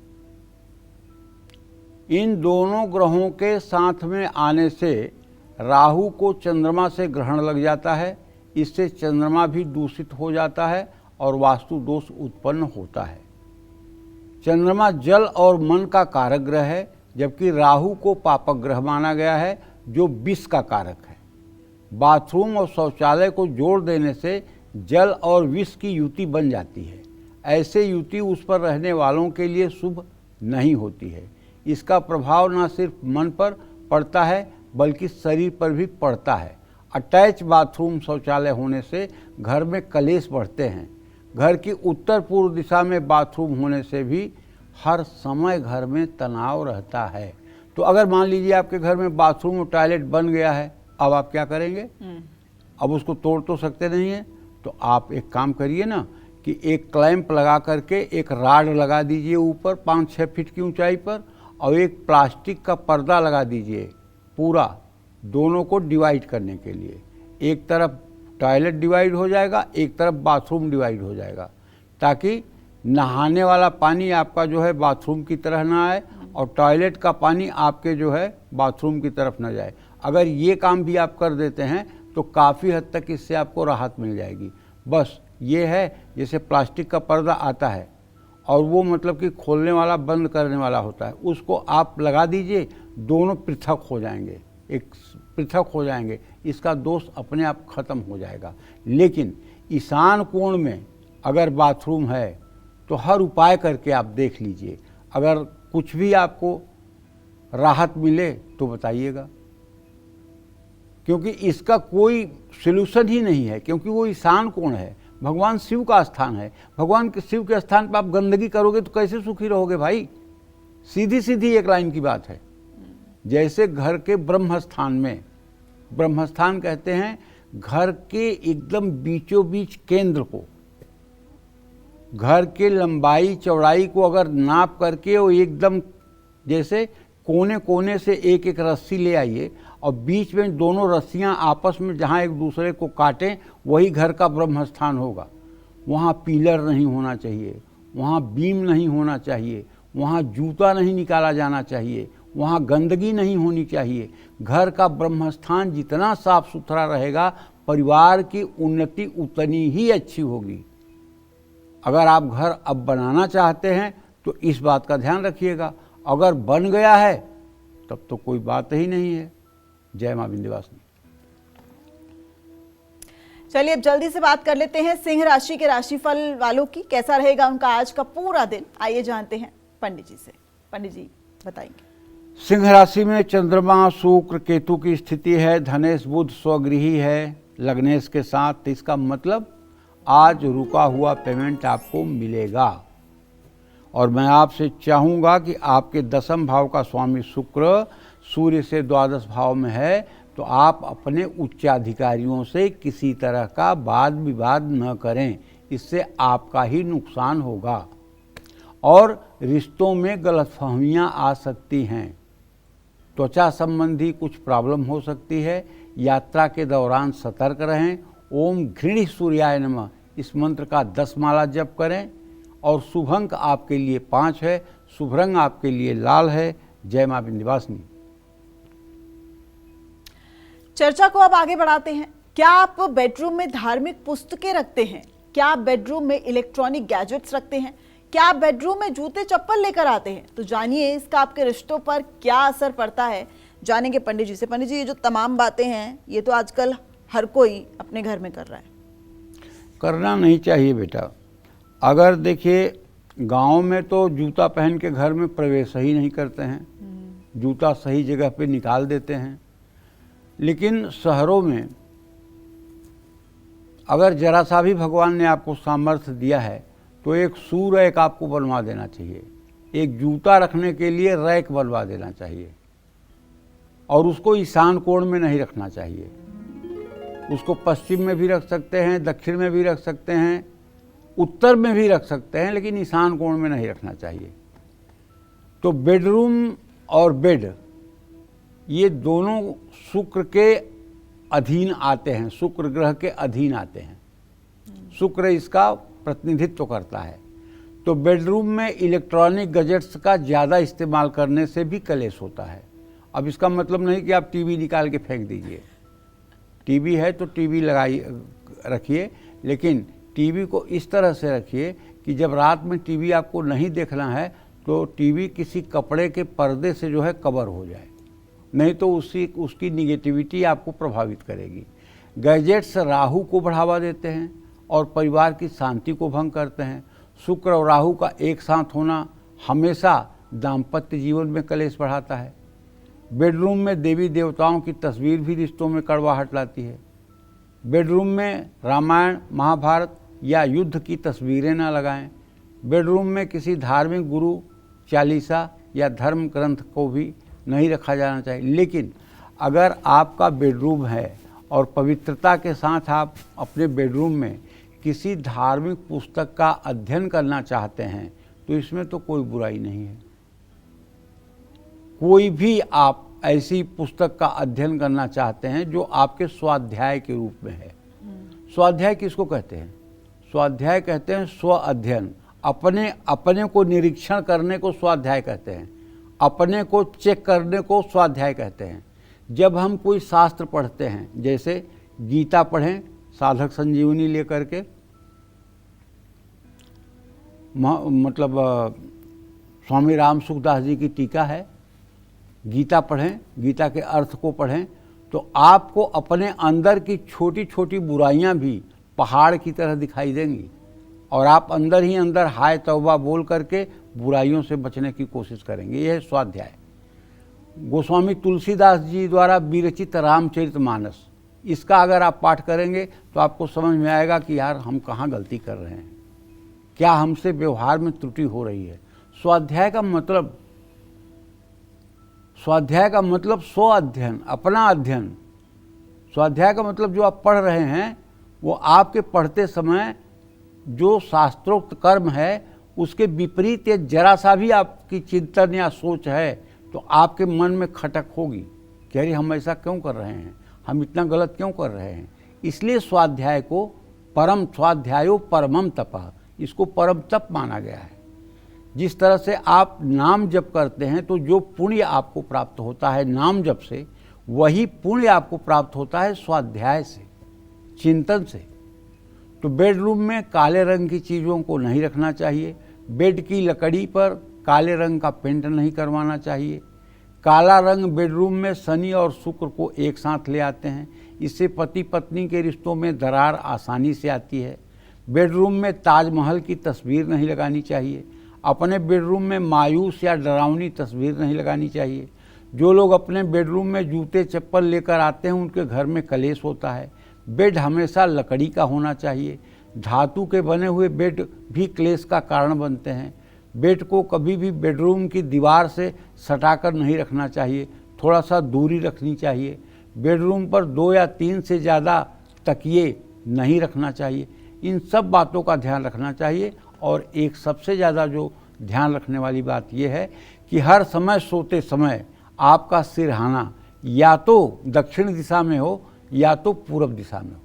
इन दोनों ग्रहों के साथ में आने से राहु को चंद्रमा से ग्रहण लग जाता है। इससे चंद्रमा भी दूषित हो जाता है और वास्तु दोष उत्पन्न होता है। चंद्रमा जल और मन का कारक ग्रह है, जबकि राहु को पापक ग्रह माना गया है जो विष का कारक है। बाथरूम और शौचालय को जोड़ देने से जल और विष की युति बन जाती है। ऐसे युति उस पर रहने वालों के लिए शुभ नहीं होती है। इसका प्रभाव न सिर्फ मन पर पड़ता है बल्कि शरीर पर भी पड़ता है। अटैच बाथरूम शौचालय होने से घर में कलेश बढ़ते हैं। घर की उत्तर पूर्व दिशा में बाथरूम होने से भी हर समय घर में तनाव रहता है। तो अगर मान लीजिए आपके घर में बाथरूम और टॉयलेट बन गया है, अब आप क्या करेंगे? अब उसको तोड़ तो सकते नहीं हैं, तो आप एक काम करिए ना कि एक क्लैंप लगा करके एक राड लगा दीजिए ऊपर 5-6 फीट की ऊंचाई पर, और एक प्लास्टिक का पर्दा लगा दीजिए पूरा, दोनों को डिवाइड करने के लिए। एक तरफ टॉयलेट डिवाइड हो जाएगा, एक तरफ बाथरूम डिवाइड हो जाएगा, ताकि नहाने वाला पानी आपका जो है बाथरूम की तरह ना आए और टॉयलेट का पानी आपके जो है बाथरूम की तरफ ना जाए। अगर ये काम भी आप कर देते हैं तो काफ़ी हद तक इससे आपको राहत मिल जाएगी। बस ये है, जैसे प्लास्टिक का पर्दा आता है और वो मतलब कि खोलने वाला बंद करने वाला होता है, उसको आप लगा दीजिए, दोनों पृथक हो जाएंगे, एक पृथक हो जाएंगे, इसका दोष अपने आप खत्म हो जाएगा। लेकिन ईशान कोण में अगर बाथरूम है तो हर उपाय करके आप देख लीजिए, अगर कुछ भी आपको राहत मिले तो बताइएगा, क्योंकि इसका कोई सलूशन ही नहीं है, क्योंकि वो ईशान कोण है, भगवान शिव का स्थान है। भगवान के शिव के स्थान पर आप गंदगी करोगे तो कैसे सुखी रहोगे भाई? सीधी सीधी एक लाइन की बात है। जैसे घर के ब्रह्म स्थान में, ब्रह्म स्थान कहते हैं घर के एकदम बीचों बीच केंद्र को, घर के लंबाई चौड़ाई को अगर नाप करके वो एकदम जैसे कोने कोने से एक एक रस्सी ले आइए और बीच में दोनों रस्सियां आपस में जहां एक दूसरे को काटें, वही घर का ब्रह्म स्थान होगा। वहां पिलर नहीं होना चाहिए, वहां बीम नहीं होना चाहिए, वहां जूता नहीं निकाला जाना चाहिए, वहाँ गंदगी नहीं होनी चाहिए। घर का ब्रह्म स्थान जितना साफ सुथरा रहेगा, परिवार की उन्नति उतनी ही अच्छी होगी। अगर आप घर अब बनाना चाहते हैं तो इस बात का ध्यान रखिएगा, अगर बन गया है तब तो कोई बात ही नहीं है। जय मां विंध्यवासिनी।
चलिए अब जल्दी से बात कर लेते हैं सिंह राशि के राशिफल वालों की, कैसा रहेगा उनका आज का पूरा दिन, आइए जानते हैं पंडित जी से। पंडित जी बताएंगे।
सिंह राशि में चंद्रमा शुक्र केतु की स्थिति है, धनेश बुध स्वगृही है लग्नेश के साथ, तो इसका मतलब आज रुका हुआ पेमेंट आपको मिलेगा। और मैं आपसे चाहूँगा कि आपके 10वें भाव का स्वामी शुक्र सूर्य से 12वें भाव में है, तो आप अपने उच्चाधिकारियों से किसी तरह का वाद विवाद न करें, इससे आपका ही नुकसान होगा और रिश्तों में गलतफहमियां आ सकती हैं। त्वचा संबंधी कुछ प्रॉब्लम हो सकती है। यात्रा के दौरान सतर्क रहें। ओम घृणी सूर्याय नमः इस मंत्र का 10 माला जप करें। और शुभ अंक आपके लिए 5 है, शुभ रंग आपके लिए लाल है। जय मां विंध्यवासिनी।
चर्चा को अब आगे बढ़ाते हैं। क्या आप बेडरूम में धार्मिक पुस्तकें रखते हैं? क्या आप बेडरूम में इलेक्ट्रॉनिक गैजेट्स रखते हैं? क्या आप बेडरूम में जूते चप्पल लेकर आते हैं? तो जानिए इसका आपके रिश्तों पर क्या असर पड़ता है, जानेंगे पंडित जी से। पंडित जी, ये जो तमाम बातें हैं ये तो आजकल हर कोई अपने घर में कर रहा है।
करना नहीं चाहिए बेटा। अगर देखिए गांव में तो जूता पहन के घर में प्रवेश ही नहीं करते हैं, जूता सही जगह पे निकाल देते हैं। लेकिन शहरों में अगर जरा सा भी भगवान ने आपको सामर्थ्य दिया है तो एक शू रैक आपको बनवा देना चाहिए, एक जूता रखने के लिए रैक बनवा देना चाहिए। और उसको ईशान कोण में नहीं रखना चाहिए, उसको पश्चिम में भी रख सकते हैं, दक्षिण में भी रख सकते हैं, उत्तर में भी रख सकते हैं, लेकिन ईशान कोण में नहीं रखना चाहिए। तो बेडरूम और बेड ये दोनों शुक्र के अधीन आते हैं, शुक्र ग्रह के अधीन आते हैं। शुक्र इसका प्रतिनिधित्व करता है। तो बेडरूम में इलेक्ट्रॉनिक गैजेट्स का ज़्यादा इस्तेमाल करने से भी कलेश होता है। अब इसका मतलब नहीं कि आप टीवी निकाल के फेंक दीजिए, टीवी है तो टीवी रखिए, लेकिन टीवी को इस तरह से रखिए कि जब रात में टीवी आपको नहीं देखना है तो टीवी किसी कपड़े के पर्दे से जो है कवर हो जाए, नहीं तो उसकी निगेटिविटी आपको प्रभावित करेगी। गैजेट्स राहु को बढ़ावा देते हैं और परिवार की शांति को भंग करते हैं। शुक्र और राहु का एक साथ होना हमेशा दाम्पत्य जीवन में कलेश बढ़ाता है। बेडरूम में देवी देवताओं की तस्वीर भी रिश्तों में कड़वाहट लाती है। बेडरूम में रामायण, महाभारत या युद्ध की तस्वीरें न लगाएं। बेडरूम में किसी धार्मिक गुरु, चालीसा या धर्म ग्रंथ को भी नहीं रखा जाना चाहिए। लेकिन अगर आपका बेडरूम है और पवित्रता के साथ आप अपने बेडरूम में किसी धार्मिक पुस्तक का अध्ययन करना चाहते हैं तो इसमें तो कोई बुराई नहीं है। कोई भी आप ऐसी पुस्तक का अध्ययन करना चाहते हैं जो आपके स्वाध्याय के रूप में है। स्वाध्याय किसको कहते हैं? स्वाध्याय कहते हैं स्व अध्ययन, अपने को निरीक्षण करने को स्वाध्याय कहते हैं, अपने को चेक करने को स्वाध्याय कहते हैं। जब हम कोई शास्त्र पढ़ते हैं, जैसे गीता पढ़ें साधक संजीवनी लेकर के, मतलब स्वामी राम सुखदास जी की टीका है, गीता पढ़ें, गीता के अर्थ को पढ़ें, तो आपको अपने अंदर की छोटी छोटी बुराइयां भी पहाड़ की तरह दिखाई देंगी और आप अंदर ही अंदर हाय तौबा बोल करके बुराइयों से बचने की कोशिश करेंगे। यह है स्वाध्याय। गोस्वामी तुलसीदास जी द्वारा विरचित रामचरितमानस, इसका अगर आप पाठ करेंगे तो आपको समझ में आएगा कि यार हम कहाँ गलती कर रहे हैं, क्या हमसे व्यवहार में त्रुटि हो रही है। स्वाध्याय का मतलब स्व अध्ययन, अपना अध्ययन। स्वाध्याय का मतलब जो आप पढ़ रहे हैं वो आपके पढ़ते समय जो शास्त्रोक्त कर्म है उसके विपरीत या जरा सा भी आपकी चिंतन या सोच है तो आपके मन में खटक होगी कि अरे हम ऐसा क्यों कर रहे हैं, हम इतना गलत क्यों कर रहे हैं। इसलिए स्वाध्याय को परम स्वाध्यायो परमम तपः, इसको परम तप माना गया है। जिस तरह से आप नाम जप करते हैं तो जो पुण्य आपको प्राप्त होता है नाम जप से, वही पुण्य आपको प्राप्त होता है स्वाध्याय से, चिंतन से। तो बेडरूम में काले रंग की चीज़ों को नहीं रखना चाहिए। बेड की लकड़ी पर काले रंग का पेंट नहीं करवाना चाहिए। काला रंग बेडरूम में शनि और शुक्र को एक साथ ले आते हैं। इससे पति पत्नी के रिश्तों में दरार आसानी से आती है। बेडरूम में ताजमहल की तस्वीर नहीं लगानी चाहिए। अपने बेडरूम में मायूस या डरावनी तस्वीर नहीं लगानी चाहिए। जो लोग अपने बेडरूम में जूते चप्पल लेकर आते हैं उनके घर में कलेश होता है। बेड हमेशा लकड़ी का होना चाहिए। धातु के बने हुए बेड भी क्लेश का कारण बनते हैं। बेड को कभी भी बेडरूम की दीवार से सटाकर नहीं रखना चाहिए, थोड़ा सा दूरी रखनी चाहिए। बेडरूम पर 2 या 3 से ज़्यादा तकिए नहीं रखना चाहिए। इन सब बातों का ध्यान रखना चाहिए। और एक सबसे ज़्यादा जो ध्यान रखने वाली बात यह है कि हर समय सोते समय आपका सिरहाना या तो दक्षिण दिशा में हो या तो पूर्व दिशा में हो।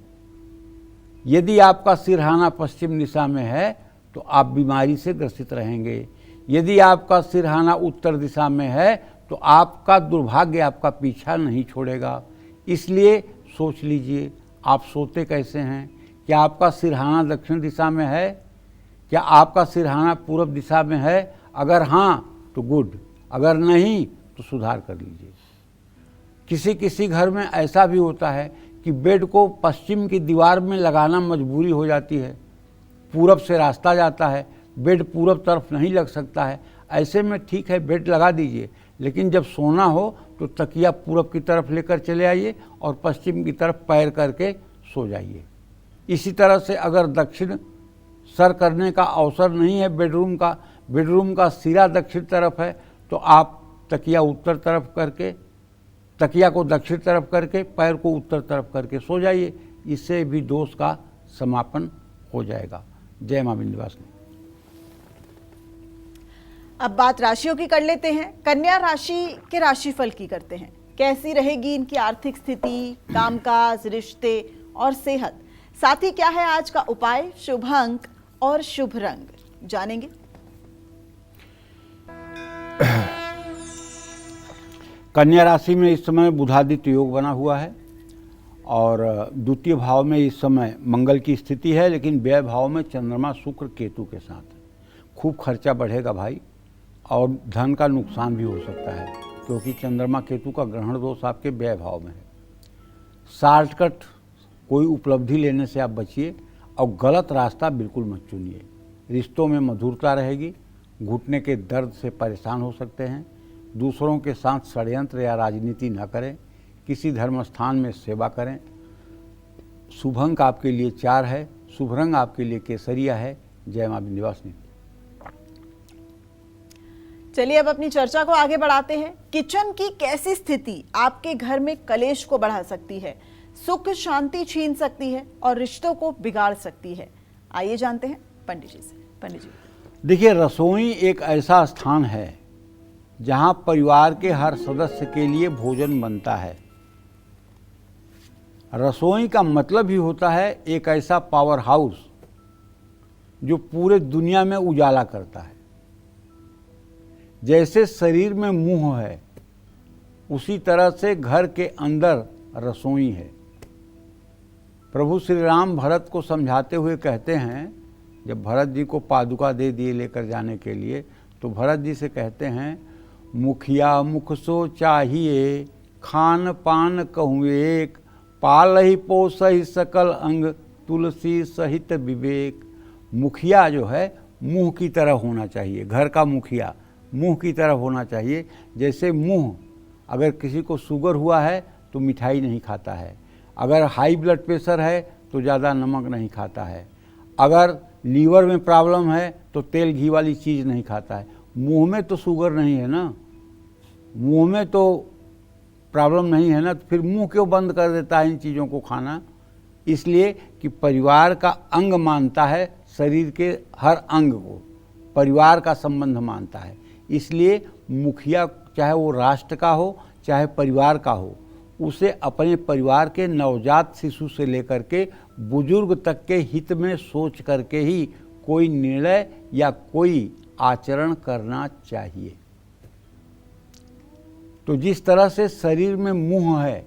यदि आपका सिरहाना पश्चिम दिशा में है तो आप बीमारी से ग्रसित रहेंगे। यदि आपका सिरहाना उत्तर दिशा में है तो आपका दुर्भाग्य आपका पीछा नहीं छोड़ेगा। इसलिए सोच लीजिए आप सोते कैसे हैं। क्या आपका सिरहाना दक्षिण दिशा में है? क्या आपका सिरहाना पूर्व दिशा में है? अगर हाँ तो गुड, अगर नहीं तो सुधार कर लीजिए। किसी किसी घर में ऐसा भी होता है कि बेड को पश्चिम की दीवार में लगाना मजबूरी हो जाती है। पूरब से रास्ता जाता है, बेड पूरब तरफ नहीं लग सकता है। ऐसे में ठीक है बेड लगा दीजिए, लेकिन जब सोना हो तो तकिया पूरब की तरफ लेकर चले आइए और पश्चिम की तरफ पैर करके सो जाइए। इसी तरह से अगर दक्षिण सर करने का अवसर नहीं है बेडरूम का सिरा दक्षिण तरफ है तो आप तकिया उत्तर तरफ करके, तकिया को दक्षिण तरफ करके, पैर को उत्तर तरफ करके सो जाइए। इससे भी दोष का समापन हो जाएगा। जय मां विंध्यवासिनी।
अब बात राशियों की कर लेते हैं। कन्या राशि के राशिफल की करते हैं। कैसी रहेगी इनकी आर्थिक स्थिति, कामकाज, रिश्ते और सेहत। साथ ही क्या है आज का उपाय, शुभ अंक और शुभ रंग, जानेंगे।
कन्या राशि में इस समय बुधादित्य योग बना हुआ है और द्वितीय भाव में इस समय मंगल की स्थिति है, लेकिन व्यय भाव में चंद्रमा शुक्र केतु के साथ है। खूब खर्चा बढ़ेगा भाई और धन का नुकसान भी हो सकता है क्योंकि चंद्रमा केतु का ग्रहण दोष आपके व्यय भाव में है। शॉर्टकट कोई उपलब्धि लेने से आप बचिए। और गलत रास्ता बिल्कुल मत चुनिए। रिश्तों में मधुरता रहेगी, घुटने के दर्द से परेशान हो सकते हैं। दूसरों के साथ षड्यंत्र या राजनीति न करें। किसी धर्म स्थान में सेवा करें। शुभ अंक आपके लिए 4 है। शुभ रंग आपके लिए केसरिया है। जय मां विंध्यवासिनी।
चलिए अब अपनी चर्चा को आगे बढ़ाते हैं। किचन की कैसी स्थिति आपके घर में कलेश को बढ़ा सकती है, सुख शांति छीन सकती है और रिश्तों को बिगाड़ सकती है? आइए जानते हैं पंडित जी से। पंडित जी,
देखिए, रसोई एक ऐसा स्थान है जहां परिवार के हर सदस्य के लिए भोजन बनता है। रसोई का मतलब ही होता है एक ऐसा पावर हाउस जो पूरे दुनिया में उजाला करता है। जैसे शरीर में मुंह है, उसी तरह से घर के अंदर रसोई है। प्रभु श्री राम भरत को समझाते हुए कहते हैं, जब भरत जी को पादुका दे दिए लेकर जाने के लिए, तो भरत जी से कहते हैं, मुखिया मुख सो चाहिए, खान पान कहूँ एक, पालहि पोसहि सकल अंग, तुलसी सहित विवेक। मुखिया जो है मुंह की तरह होना चाहिए। घर का मुखिया मुंह की तरह होना चाहिए। जैसे मुंह, अगर किसी को शुगर हुआ है तो मिठाई नहीं खाता है, अगर हाई ब्लड प्रेशर है तो ज़्यादा नमक नहीं खाता है, अगर लीवर में प्रॉब्लम है तो तेल घी वाली चीज़ नहीं खाता है। मुंह में तो शुगर नहीं है ना, मुंह में तो प्रॉब्लम नहीं है ना, तो फिर मुंह क्यों बंद कर देता है इन चीज़ों को खाना? इसलिए कि परिवार का अंग मानता है, शरीर के हर अंग को परिवार का संबंध मानता है। इसलिए मुखिया, चाहे वो राष्ट्र का हो चाहे परिवार का हो, उसे अपने परिवार के नवजात शिशु से लेकर के बुजुर्ग तक के हित में सोच करके ही कोई निर्णय या कोई आचरण करना चाहिए। तो जिस तरह से शरीर में मुंह है,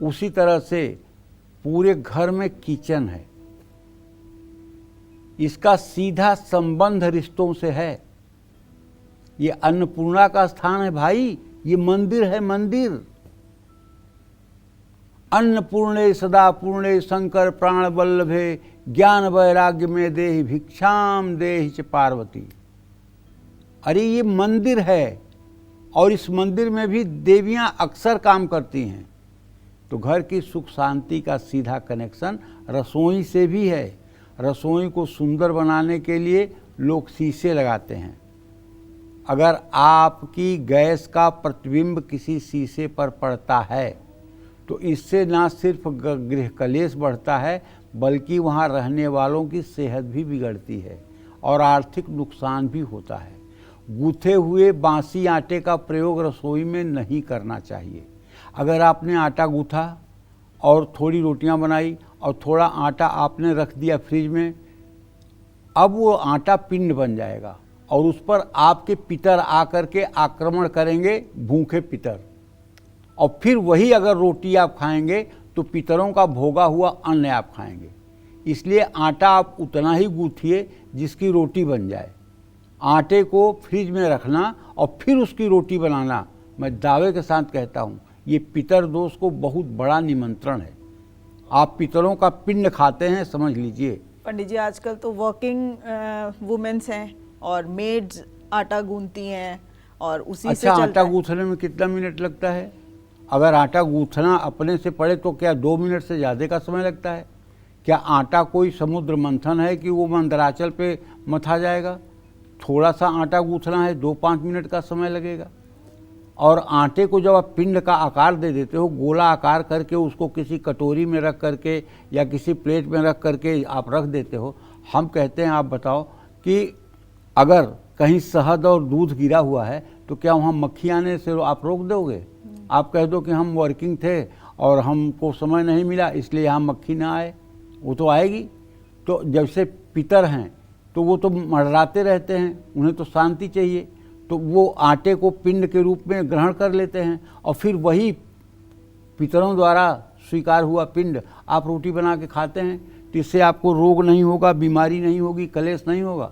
उसी तरह से पूरे घर में किचन है। इसका सीधा संबंध रिश्तों से है। ये अन्नपूर्णा का स्थान है भाई, ये मंदिर है, मंदिर। अन्नपूर्णे सदा पूर्णे शंकर प्राण वल्लभे, ज्ञान वैराग्य में देहि भिक्षाम देहि च पार्वती। अरे ये मंदिर है, और इस मंदिर में भी देवियां अक्सर काम करती हैं। तो घर की सुख शांति का सीधा कनेक्शन रसोई से भी है। रसोई को सुंदर बनाने के लिए लोग शीशे लगाते हैं। अगर आपकी गैस का प्रतिबिंब किसी शीशे पर पड़ता है तो इससे ना सिर्फ गृह कलेश बढ़ता है, बल्कि वहाँ रहने वालों की सेहत भी बिगड़ती है और आर्थिक नुकसान भी होता है। गूथे हुए बासी आटे का प्रयोग रसोई में नहीं करना चाहिए। अगर आपने आटा गूथा और थोड़ी रोटियां बनाई और थोड़ा आटा आपने रख दिया फ्रिज में, अब वो आटा पिंड बन जाएगा और उस पर आपके पितर आकर के आक्रमण करेंगे, भूखे पितर। और फिर वही अगर रोटी आप खाएंगे तो पितरों का भोगा हुआ अन्न आप खाएंगे। इसलिए आटा आप उतना ही गूथिए जिसकी रोटी बन जाए। आटे को फ्रिज में रखना और फिर उसकी रोटी बनाना, मैं दावे के साथ कहता हूँ, ये पितर दोष को बहुत बड़ा निमंत्रण है। आप पितरों का पिंड खाते हैं, समझ लीजिए।
पंडित जी, आजकल तो वर्किंग वुमेन्स हैं और मेड्स आटा गूंथती हैं और उसी से चलता है।
आटा गूंथने में कितना मिनट लगता है? अगर आटा गूंथना अपने से पड़े तो क्या 2 मिनट से ज़्यादा का समय लगता है? क्या आटा कोई समुद्र मंथन है कि वो मंदराचल पे मथा जाएगा? थोड़ा सा आटा गूंथना है, 2-5 मिनट का समय लगेगा। और आटे को जब आप पिंड का आकार दे देते हो, गोला आकार करके उसको किसी कटोरी में रख करके या किसी प्लेट में रख करके आप रख देते हो, हम कहते हैं, आप बताओ कि अगर कहीं शहद और दूध गिरा हुआ है तो क्या वहाँ मक्खी आने से आप रोक दोगे? आप कह दो कि हम वर्किंग थे और हमको समय नहीं मिला इसलिए यहाँ मक्खी ना आए, वो तो आएगी। तो जैसे पितर हैं तो वो तो मर्राते रहते हैं, उन्हें तो शांति चाहिए, तो वो आटे को पिंड के रूप में ग्रहण कर लेते हैं और फिर वही पितरों द्वारा स्वीकार हुआ पिंड आप रोटी बना के खाते हैं। तो इससे आपको रोग नहीं होगा, बीमारी नहीं होगी, कलेश नहीं होगा।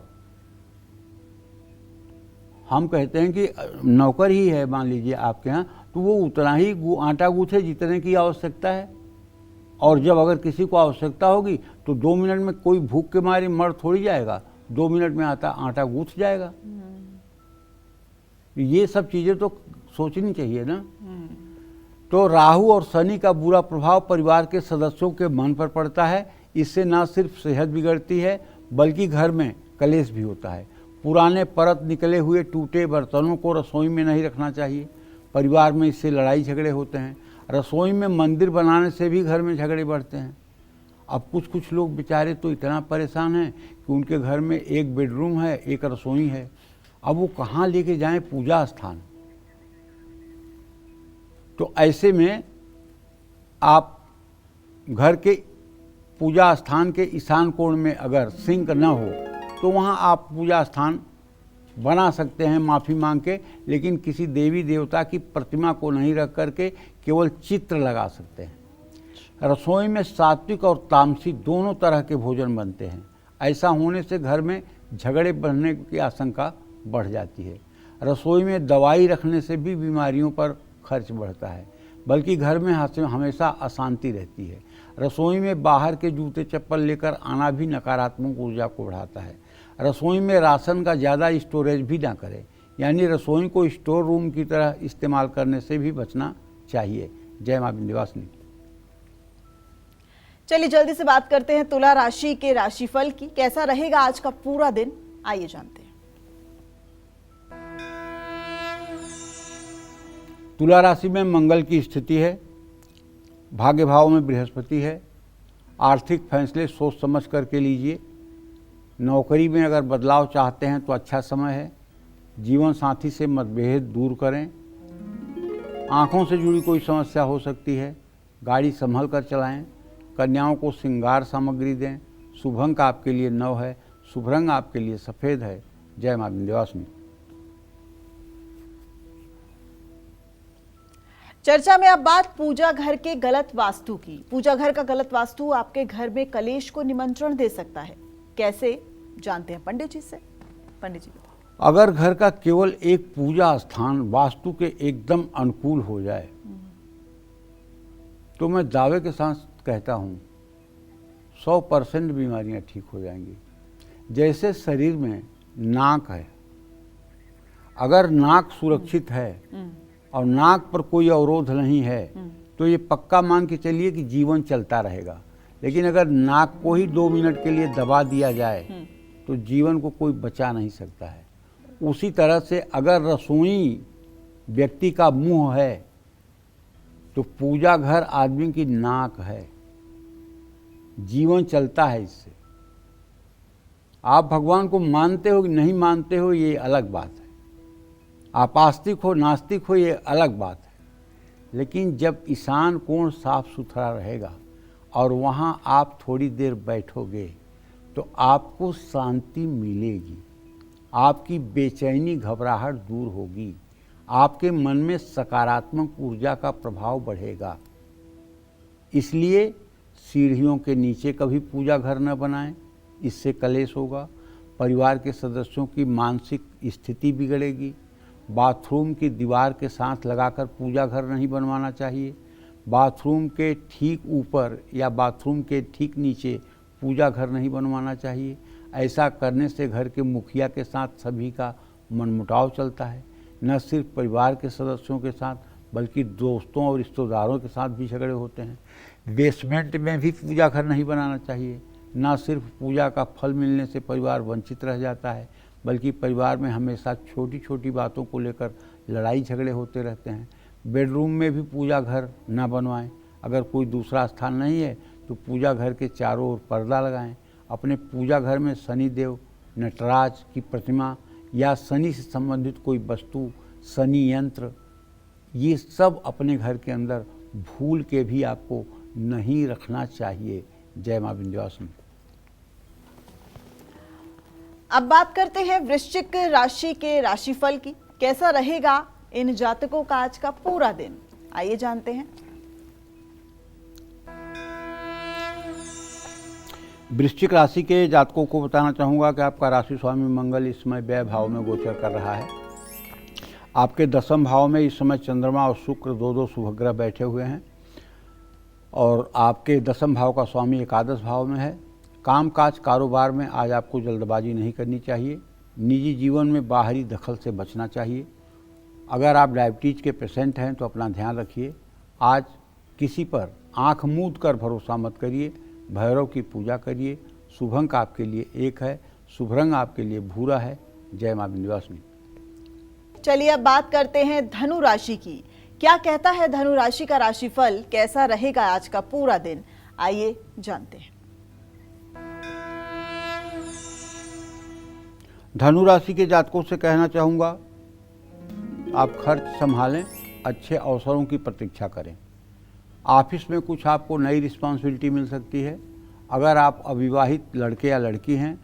हम कहते हैं कि नौकर ही है मान लीजिए आपके यहाँ, तो वो उतना ही आटा गूँथे जितने की आवश्यकता है और जब अगर किसी को आवश्यकता होगी तो 2 मिनट में कोई भूख के मारे मर थोड़ी जाएगा, 2 मिनट में आटा गूंथ जाएगा। ये सब चीज़ें तो सोचनी चाहिए ना। तो राहु और शनि का बुरा प्रभाव परिवार के सदस्यों के मन पर पड़ता है। इससे न सिर्फ सेहत बिगड़ती है बल्कि घर में कलेश भी होता है। पुराने परत निकले हुए टूटे बर्तनों को रसोई में नहीं रखना चाहिए, परिवार में इससे लड़ाई झगड़े होते हैं। रसोई में मंदिर बनाने से भी घर में झगड़े बढ़ते हैं। अब कुछ लोग बेचारे तो इतना परेशान हैं कि उनके घर में एक बेडरूम है, एक रसोई है, अब वो कहाँ लेके जाएं पूजा स्थान। तो ऐसे में आप घर के पूजा स्थान के ईशान कोण में अगर सिंक न हो तो वहाँ आप पूजा स्थान बना सकते हैं माफ़ी मांग के, लेकिन किसी देवी देवता की प्रतिमा को नहीं रख करके केवल चित्र लगा सकते हैं। रसोई में सात्विक और तामसिक दोनों तरह के भोजन बनते हैं। ऐसा होने से घर में झगड़े बढ़ने की आशंका बढ़ जाती है। रसोई में दवाई रखने से भी बीमारियों पर खर्च बढ़ता है, बल्कि घर में हमेशा अशांति रहती है। रसोई में बाहर के जूते चप्पल लेकर आना भी नकारात्मक ऊर्जा को बढ़ाता है। रसोई में राशन का ज़्यादा स्टोरेज भी ना करें, यानी रसोई को स्टोर रूम की तरह इस्तेमाल करने से भी बचना चाहिए। जय मां विंध्यवासिनी।
चलिए जल्दी से बात करते हैं तुला राशि के राशिफल की। कैसा रहेगा आज का पूरा दिन, आइए जानते हैं।
तुला राशि में मंगल की स्थिति है, भाग्य भाव में बृहस्पति है। आर्थिक फैसले सोच समझ करके लीजिए। नौकरी में अगर बदलाव चाहते हैं तो अच्छा समय है। जीवन साथी से मतभेद दूर करें। आँखों से जुड़ी कोई समस्या हो सकती है, गाड़ी संभल कर चलाएं। कन्याओं को श्रृंगार सामग्री दें। शुभ अंक आपके लिए 9 है, शुभ रंग आपके लिए सफ़ेद है। जय मां विंध्यवासिनी।
चर्चा में अब बात पूजा घर के गलत वास्तु की। पूजा घर का गलत वास्तु आपके घर में कलेश को निमंत्रण दे सकता है। कैसे, जानते हैं पंडित जी से। पंडित जी बताओ।
अगर घर का केवल एक पूजा स्थान वास्तु के एकदम अनुकूल हो जाए तो मैं दावे के साथ कहता हूँ 100% बीमारियां ठीक हो जाएंगी। जैसे शरीर में नाक है, अगर नाक सुरक्षित है और नाक पर कोई अवरोध नहीं है तो ये पक्का मान के चलिए कि जीवन चलता रहेगा। लेकिन अगर नाक को ही 2 मिनट के लिए दबा दिया जाए तो जीवन को कोई बचा नहीं सकता है। उसी तरह से अगर रसोई व्यक्ति का मुंह है तो पूजा घर आदमी की नाक है। जीवन चलता है इससे। आप भगवान को मानते हो कि नहीं मानते हो ये अलग बात है। आप आस्तिक हो नास्तिक हो ये अलग बात है। लेकिन जब ईशान कोण साफ सुथरा रहेगा और वहाँ आप थोड़ी देर बैठोगे तो आपको शांति मिलेगी। आपकी बेचैनी घबराहट दूर होगी। आपके मन में सकारात्मक ऊर्जा का प्रभाव बढ़ेगा। इसलिए सीढ़ियों के नीचे कभी पूजा घर न बनाएं, इससे कलेश होगा। परिवार के सदस्यों की मानसिक स्थिति बिगड़ेगी। बाथरूम की दीवार के साथ लगाकर पूजा घर नहीं बनवाना चाहिए। बाथरूम के ठीक ऊपर या बाथरूम के ठीक नीचे पूजा घर नहीं बनवाना चाहिए। ऐसा करने से घर के मुखिया के साथ सभी का मनमुटाव चलता है। न सिर्फ परिवार के सदस्यों के साथ बल्कि दोस्तों और रिश्तेदारों के साथ भी झगड़े होते हैं। बेसमेंट में भी पूजा घर नहीं बनाना चाहिए। न सिर्फ पूजा का फल मिलने से परिवार वंचित रह जाता है बल्कि परिवार में हमेशा छोटी छोटी बातों को लेकर लड़ाई झगड़े होते रहते हैं। बेडरूम में भी पूजा घर न बनवाएं। अगर कोई दूसरा स्थान नहीं है तो पूजा घर के चारों ओर पर्दा लगाएं। अपने पूजा घर में शनि देव, नटराज की प्रतिमा या शनि से संबंधित कोई वस्तु, शनि यंत्र, ये सब अपने घर के अंदर भूल के भी आपको नहीं रखना चाहिए। जय मां विंध्यवासिनी।
अब बात करते हैं वृश्चिक राशि के राशिफल की। कैसा रहेगा इन जातकों का आज का पूरा दिन, आइए जानते हैं।
वृश्चिक राशि के जातकों को बताना चाहूँगा कि आपका राशि स्वामी मंगल इस समय व्यय भाव में गोचर कर रहा है। आपके 10वें भाव में इस समय चंद्रमा और शुक्र दो शुभ ग्रह बैठे हुए हैं। और आपके दसम भाव का स्वामी एकादश भाव में है। कामकाज कारोबार में आज आपको जल्दबाजी नहीं करनी चाहिए। निजी जीवन में बाहरी दखल से बचना चाहिए। अगर आप डायबिटीज़ के पेशेंट हैं तो अपना ध्यान रखिए। आज किसी पर आंख मूंद कर भरोसा मत करिए। भैरव की पूजा करिए। शुभ अंक आपके लिए 1 है। शुभ रंग आपके लिए भूरा है। जय मां विंध्यवासिनी।
चलिए अब बात करते हैं धनु राशि की। क्या कहता है धनु राशि का राशिफल, कैसा रहेगा आज का पूरा दिन, आइए जानते हैं।
धनु राशि के जातकों से कहना चाहूँगा, आप खर्च संभालें, अच्छे अवसरों की प्रतीक्षा करें। ऑफिस में कुछ आपको नई रिस्पॉन्सिबिलिटी मिल सकती है। अगर आप अविवाहित लड़के या लड़की हैं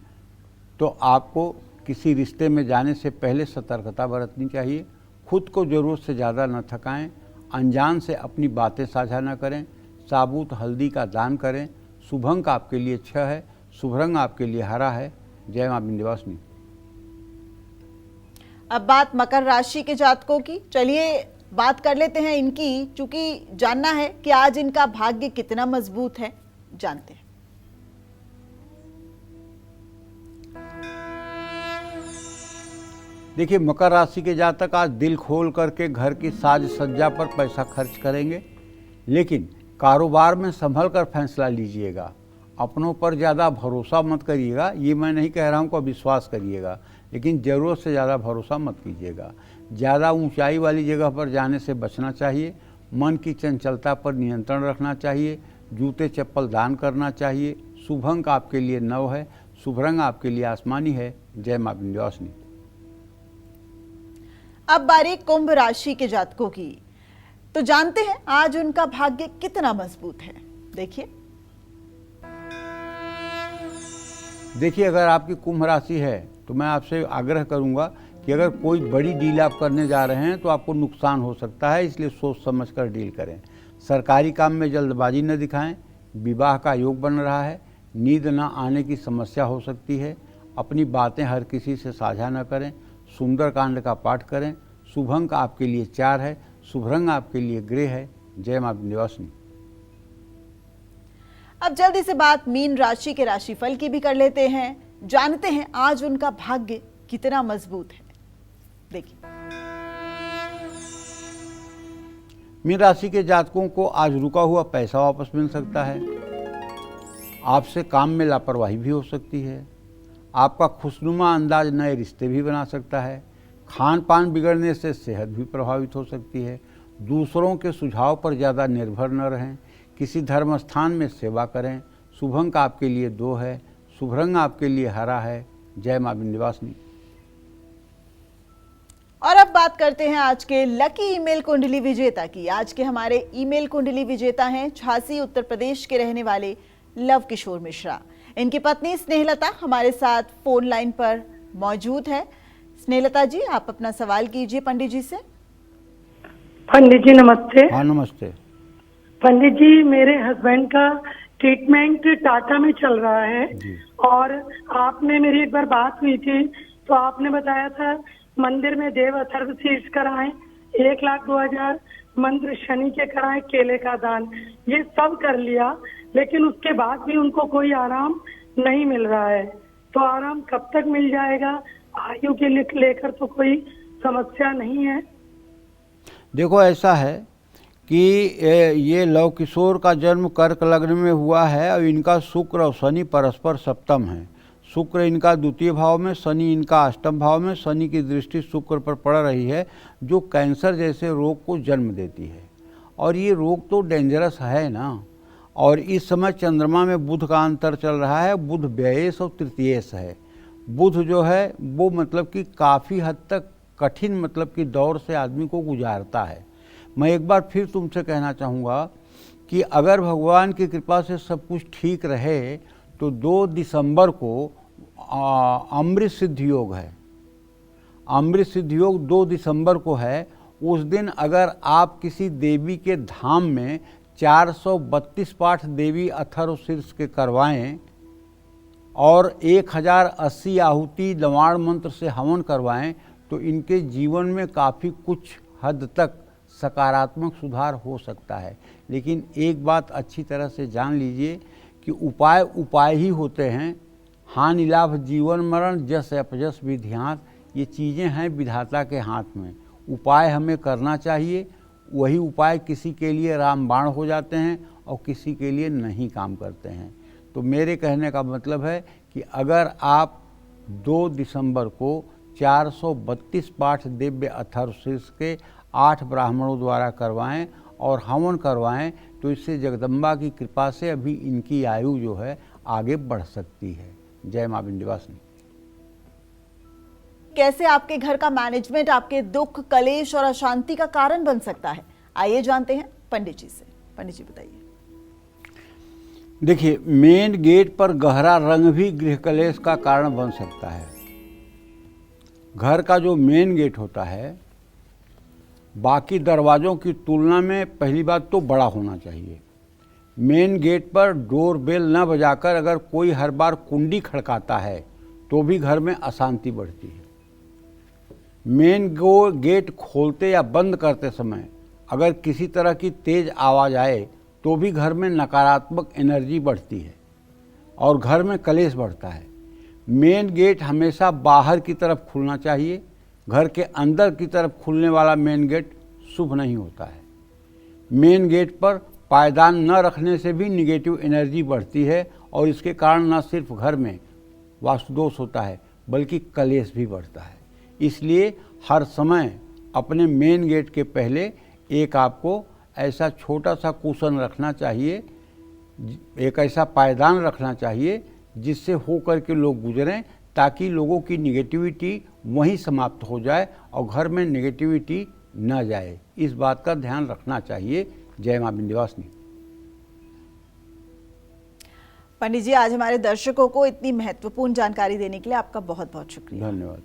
तो आपको किसी रिश्ते में जाने से पहले सतर्कता बरतनी चाहिए। खुद को ज़रूरत से ज़्यादा न थकाएं। अनजान से अपनी बातें साझा न करें। साबुत हल्दी का दान करें। शुभ अंक आपके लिए 6 है। शुभ रंग आपके लिए हरा है। जय मां विंध्यवासिनी।
अब बात मकर राशि के जातकों की। चलिए बात कर लेते हैं इनकी, चूंकि जानना है कि आज इनका भाग्य कितना मजबूत है, जानते हैं।
देखिए, मकर राशि के जातक आज दिल खोल करके घर की साज सज्जा पर पैसा खर्च करेंगे, लेकिन कारोबार में संभल कर फैसला लीजिएगा। अपनों पर ज़्यादा भरोसा मत करिएगा। ये मैं नहीं कह रहा हूँ कि विश्वास करिएगा, लेकिन ज़रूरत से ज़्यादा भरोसा मत कीजिएगा। ज़्यादा ऊंचाई वाली जगह पर जाने से बचना चाहिए। मन की चंचलता पर नियंत्रण रखना चाहिए। जूते चप्पल दान करना चाहिए। शुभ अंक आपके लिए 9 है। शुभ रंग आपके लिए आसमानी है। जय मां विंध्यवासिनी।
अब बारी कुंभ राशि के जातकों की, तो जानते हैं आज उनका भाग्य कितना मजबूत है।
देखिए, अगर आपकी कुंभ राशि है तो मैं आपसे आग्रह करूंगा कि अगर कोई बड़ी डील आप करने जा रहे हैं तो आपको नुकसान हो सकता है, इसलिए सोच समझ कर डील करें। सरकारी काम में जल्दबाजी न दिखाएं। विवाह का योग बन रहा है। नींद न आने की समस्या हो सकती है। अपनी बातें हर किसी से साझा न करें। सुंदरकांड का पाठ करें। शुभ अंक आपके लिए 4 है। शुभ रंग आपके लिए ग्रे है। जय मां विंध्यवासिनी।
अब जल्दी से बात मीन राशि के राशिफल की भी कर लेते हैं। जानते हैं आज उनका भाग्य कितना मजबूत है। देखिए,
मीन राशि के जातकों को आज रुका हुआ पैसा वापस मिल सकता है। आपसे काम में लापरवाही भी हो सकती है। आपका खुशनुमा अंदाज नए रिश्ते भी बना सकता है। खान पान बिगड़ने से सेहत भी प्रभावित हो सकती है। दूसरों के सुझाव पर ज़्यादा निर्भर न रहें। किसी धर्म स्थान में सेवा करें। शुभ अंक आपके लिए 2 है। शुभ रंग आपके लिए हरा है। जय मां विंध्यवासिनी।
और अब बात करते हैं आज के लकी ईमेल कुंडली विजेता की। आज के हमारे ईमेल कुंडली विजेता हैं झांसी उत्तर प्रदेश के रहने वाले लव किशोर मिश्रा। इनकी पत्नी स्नेहलता हमारे साथ फोन लाइन पर मौजूद है। स्नेहलता जी, आप अपना सवाल कीजिए पंडित जी से।
पंडित जी नमस्ते।
हाँ नमस्ते।
पंडित जी, मेरे हस्बैंड का ट्रीटमेंट टाटा में चल रहा है और आपने मेरी एक बार बात हुई थी तो आपने बताया था मंदिर में देव अथर्व शीर्ष कराएं, 1,02,000 मंत्र शनि के कराएं, केले का दान, ये सब कर लिया, लेकिन उसके बाद भी उनको कोई आराम नहीं मिल रहा है। तो आराम कब तक मिल जाएगा? आयु के लेकर तो कोई समस्या नहीं है।
देखो, ऐसा है कि ये लव किशोर का जन्म कर्क लग्न में हुआ है और इनका शुक्र और शनि परस्पर सप्तम है। शुक्र इनका द्वितीय भाव में, शनि इनका अष्टम भाव में। शनि की दृष्टि शुक्र पर पड़ रही है, जो कैंसर जैसे रोग को जन्म देती है। और ये रोग तो डेंजरस है ना। और इस समय चंद्रमा में बुध का अंतर चल रहा है। बुध व्ययेश और तृतीयेश है। बुध जो है वो मतलब कि काफ़ी हद तक कठिन मतलब कि दौर से आदमी को गुजारता है। मैं एक बार फिर तुमसे कहना चाहूँगा कि अगर भगवान की कृपा से सब कुछ ठीक रहे तो 2 दिसंबर को अमृत सिद्धि योग है। अमृत सिद्धि योग 2 दिसंबर को है। उस दिन अगर आप किसी देवी के धाम में 432 पाठ देवी अथर्व शीर्ष के करवाएं और 1080 आहुति लवाण मंत्र से हवन करवाएं तो इनके जीवन में काफ़ी कुछ हद तक सकारात्मक सुधार हो सकता है। लेकिन एक बात अच्छी तरह से जान लीजिए कि उपाय उपाय ही होते हैं। हानि लाभ जीवन मरण जस अपजस विधियात, ये चीज़ें हैं विधाता के हाथ में। उपाय हमें करना चाहिए, वही उपाय किसी के लिए रामबाण हो जाते हैं और किसी के लिए नहीं काम करते हैं। तो मेरे कहने का मतलब है कि अगर आप 2 दिसंबर को 432 पाठ दिव्य अथर्वशीर्ष के 8 ब्राह्मणों द्वारा करवाएं और हवन करवाएं, तो इससे जगदम्बा की कृपा से अभी इनकी आयु जो है आगे बढ़ सकती है। जय मां विंध्यवासिनी।
कैसे आपके घर का मैनेजमेंट आपके दुख, कलेश और अशांति का कारण बन सकता है, आइए जानते हैं पंडित जी से। पंडित जी बताइए।
देखिए, मेन गेट पर गहरा रंग भी गृह कलेश का कारण बन सकता है। घर का जो मेन गेट होता है बाकी दरवाज़ों की तुलना में पहली बात तो बड़ा होना चाहिए। मेन गेट पर डोर बेल न बजाकर अगर कोई हर बार कुंडी खड़काता है तो भी घर में अशांति बढ़ती है। मेन गेट खोलते या बंद करते समय अगर किसी तरह की तेज़ आवाज़ आए तो भी घर में नकारात्मक एनर्जी बढ़ती है और घर में कलेश बढ़ता है। मेन गेट हमेशा बाहर की तरफ खुलना चाहिए। घर के अंदर की तरफ खुलने वाला मेन गेट शुभ नहीं होता है। मेन गेट पर पायदान न रखने से भी निगेटिव एनर्जी बढ़ती है और इसके कारण न सिर्फ घर में वास्तुदोष होता है बल्कि कलेश भी बढ़ता है। इसलिए हर समय अपने मेन गेट के पहले एक आपको ऐसा छोटा सा कुशन रखना चाहिए, एक ऐसा पायदान रखना चाहिए जिससे होकर के लोग गुजरें, ताकि लोगों की निगेटिविटी वहीं समाप्त हो जाए और घर में निगेटिविटी न जाए। इस बात का ध्यान रखना चाहिए। जय मां विंध्यवासिनी।
पंडित जी, आज हमारे दर्शकों को इतनी महत्वपूर्ण जानकारी देने के लिए आपका बहुत बहुत शुक्रिया।
धन्यवाद।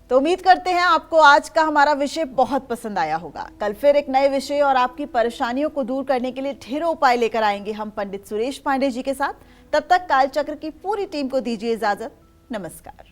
तो उम्मीद करते हैं आपको आज का हमारा विषय बहुत पसंद आया होगा। कल फिर एक नए विषय और आपकी परेशानियों को दूर करने के लिए ढेरों उपाय लेकर आएंगे हम पंडित सुरेश पांडे जी के साथ। तब तक कालचक्र की पूरी टीम को दीजिए इजाजत। नमस्कार।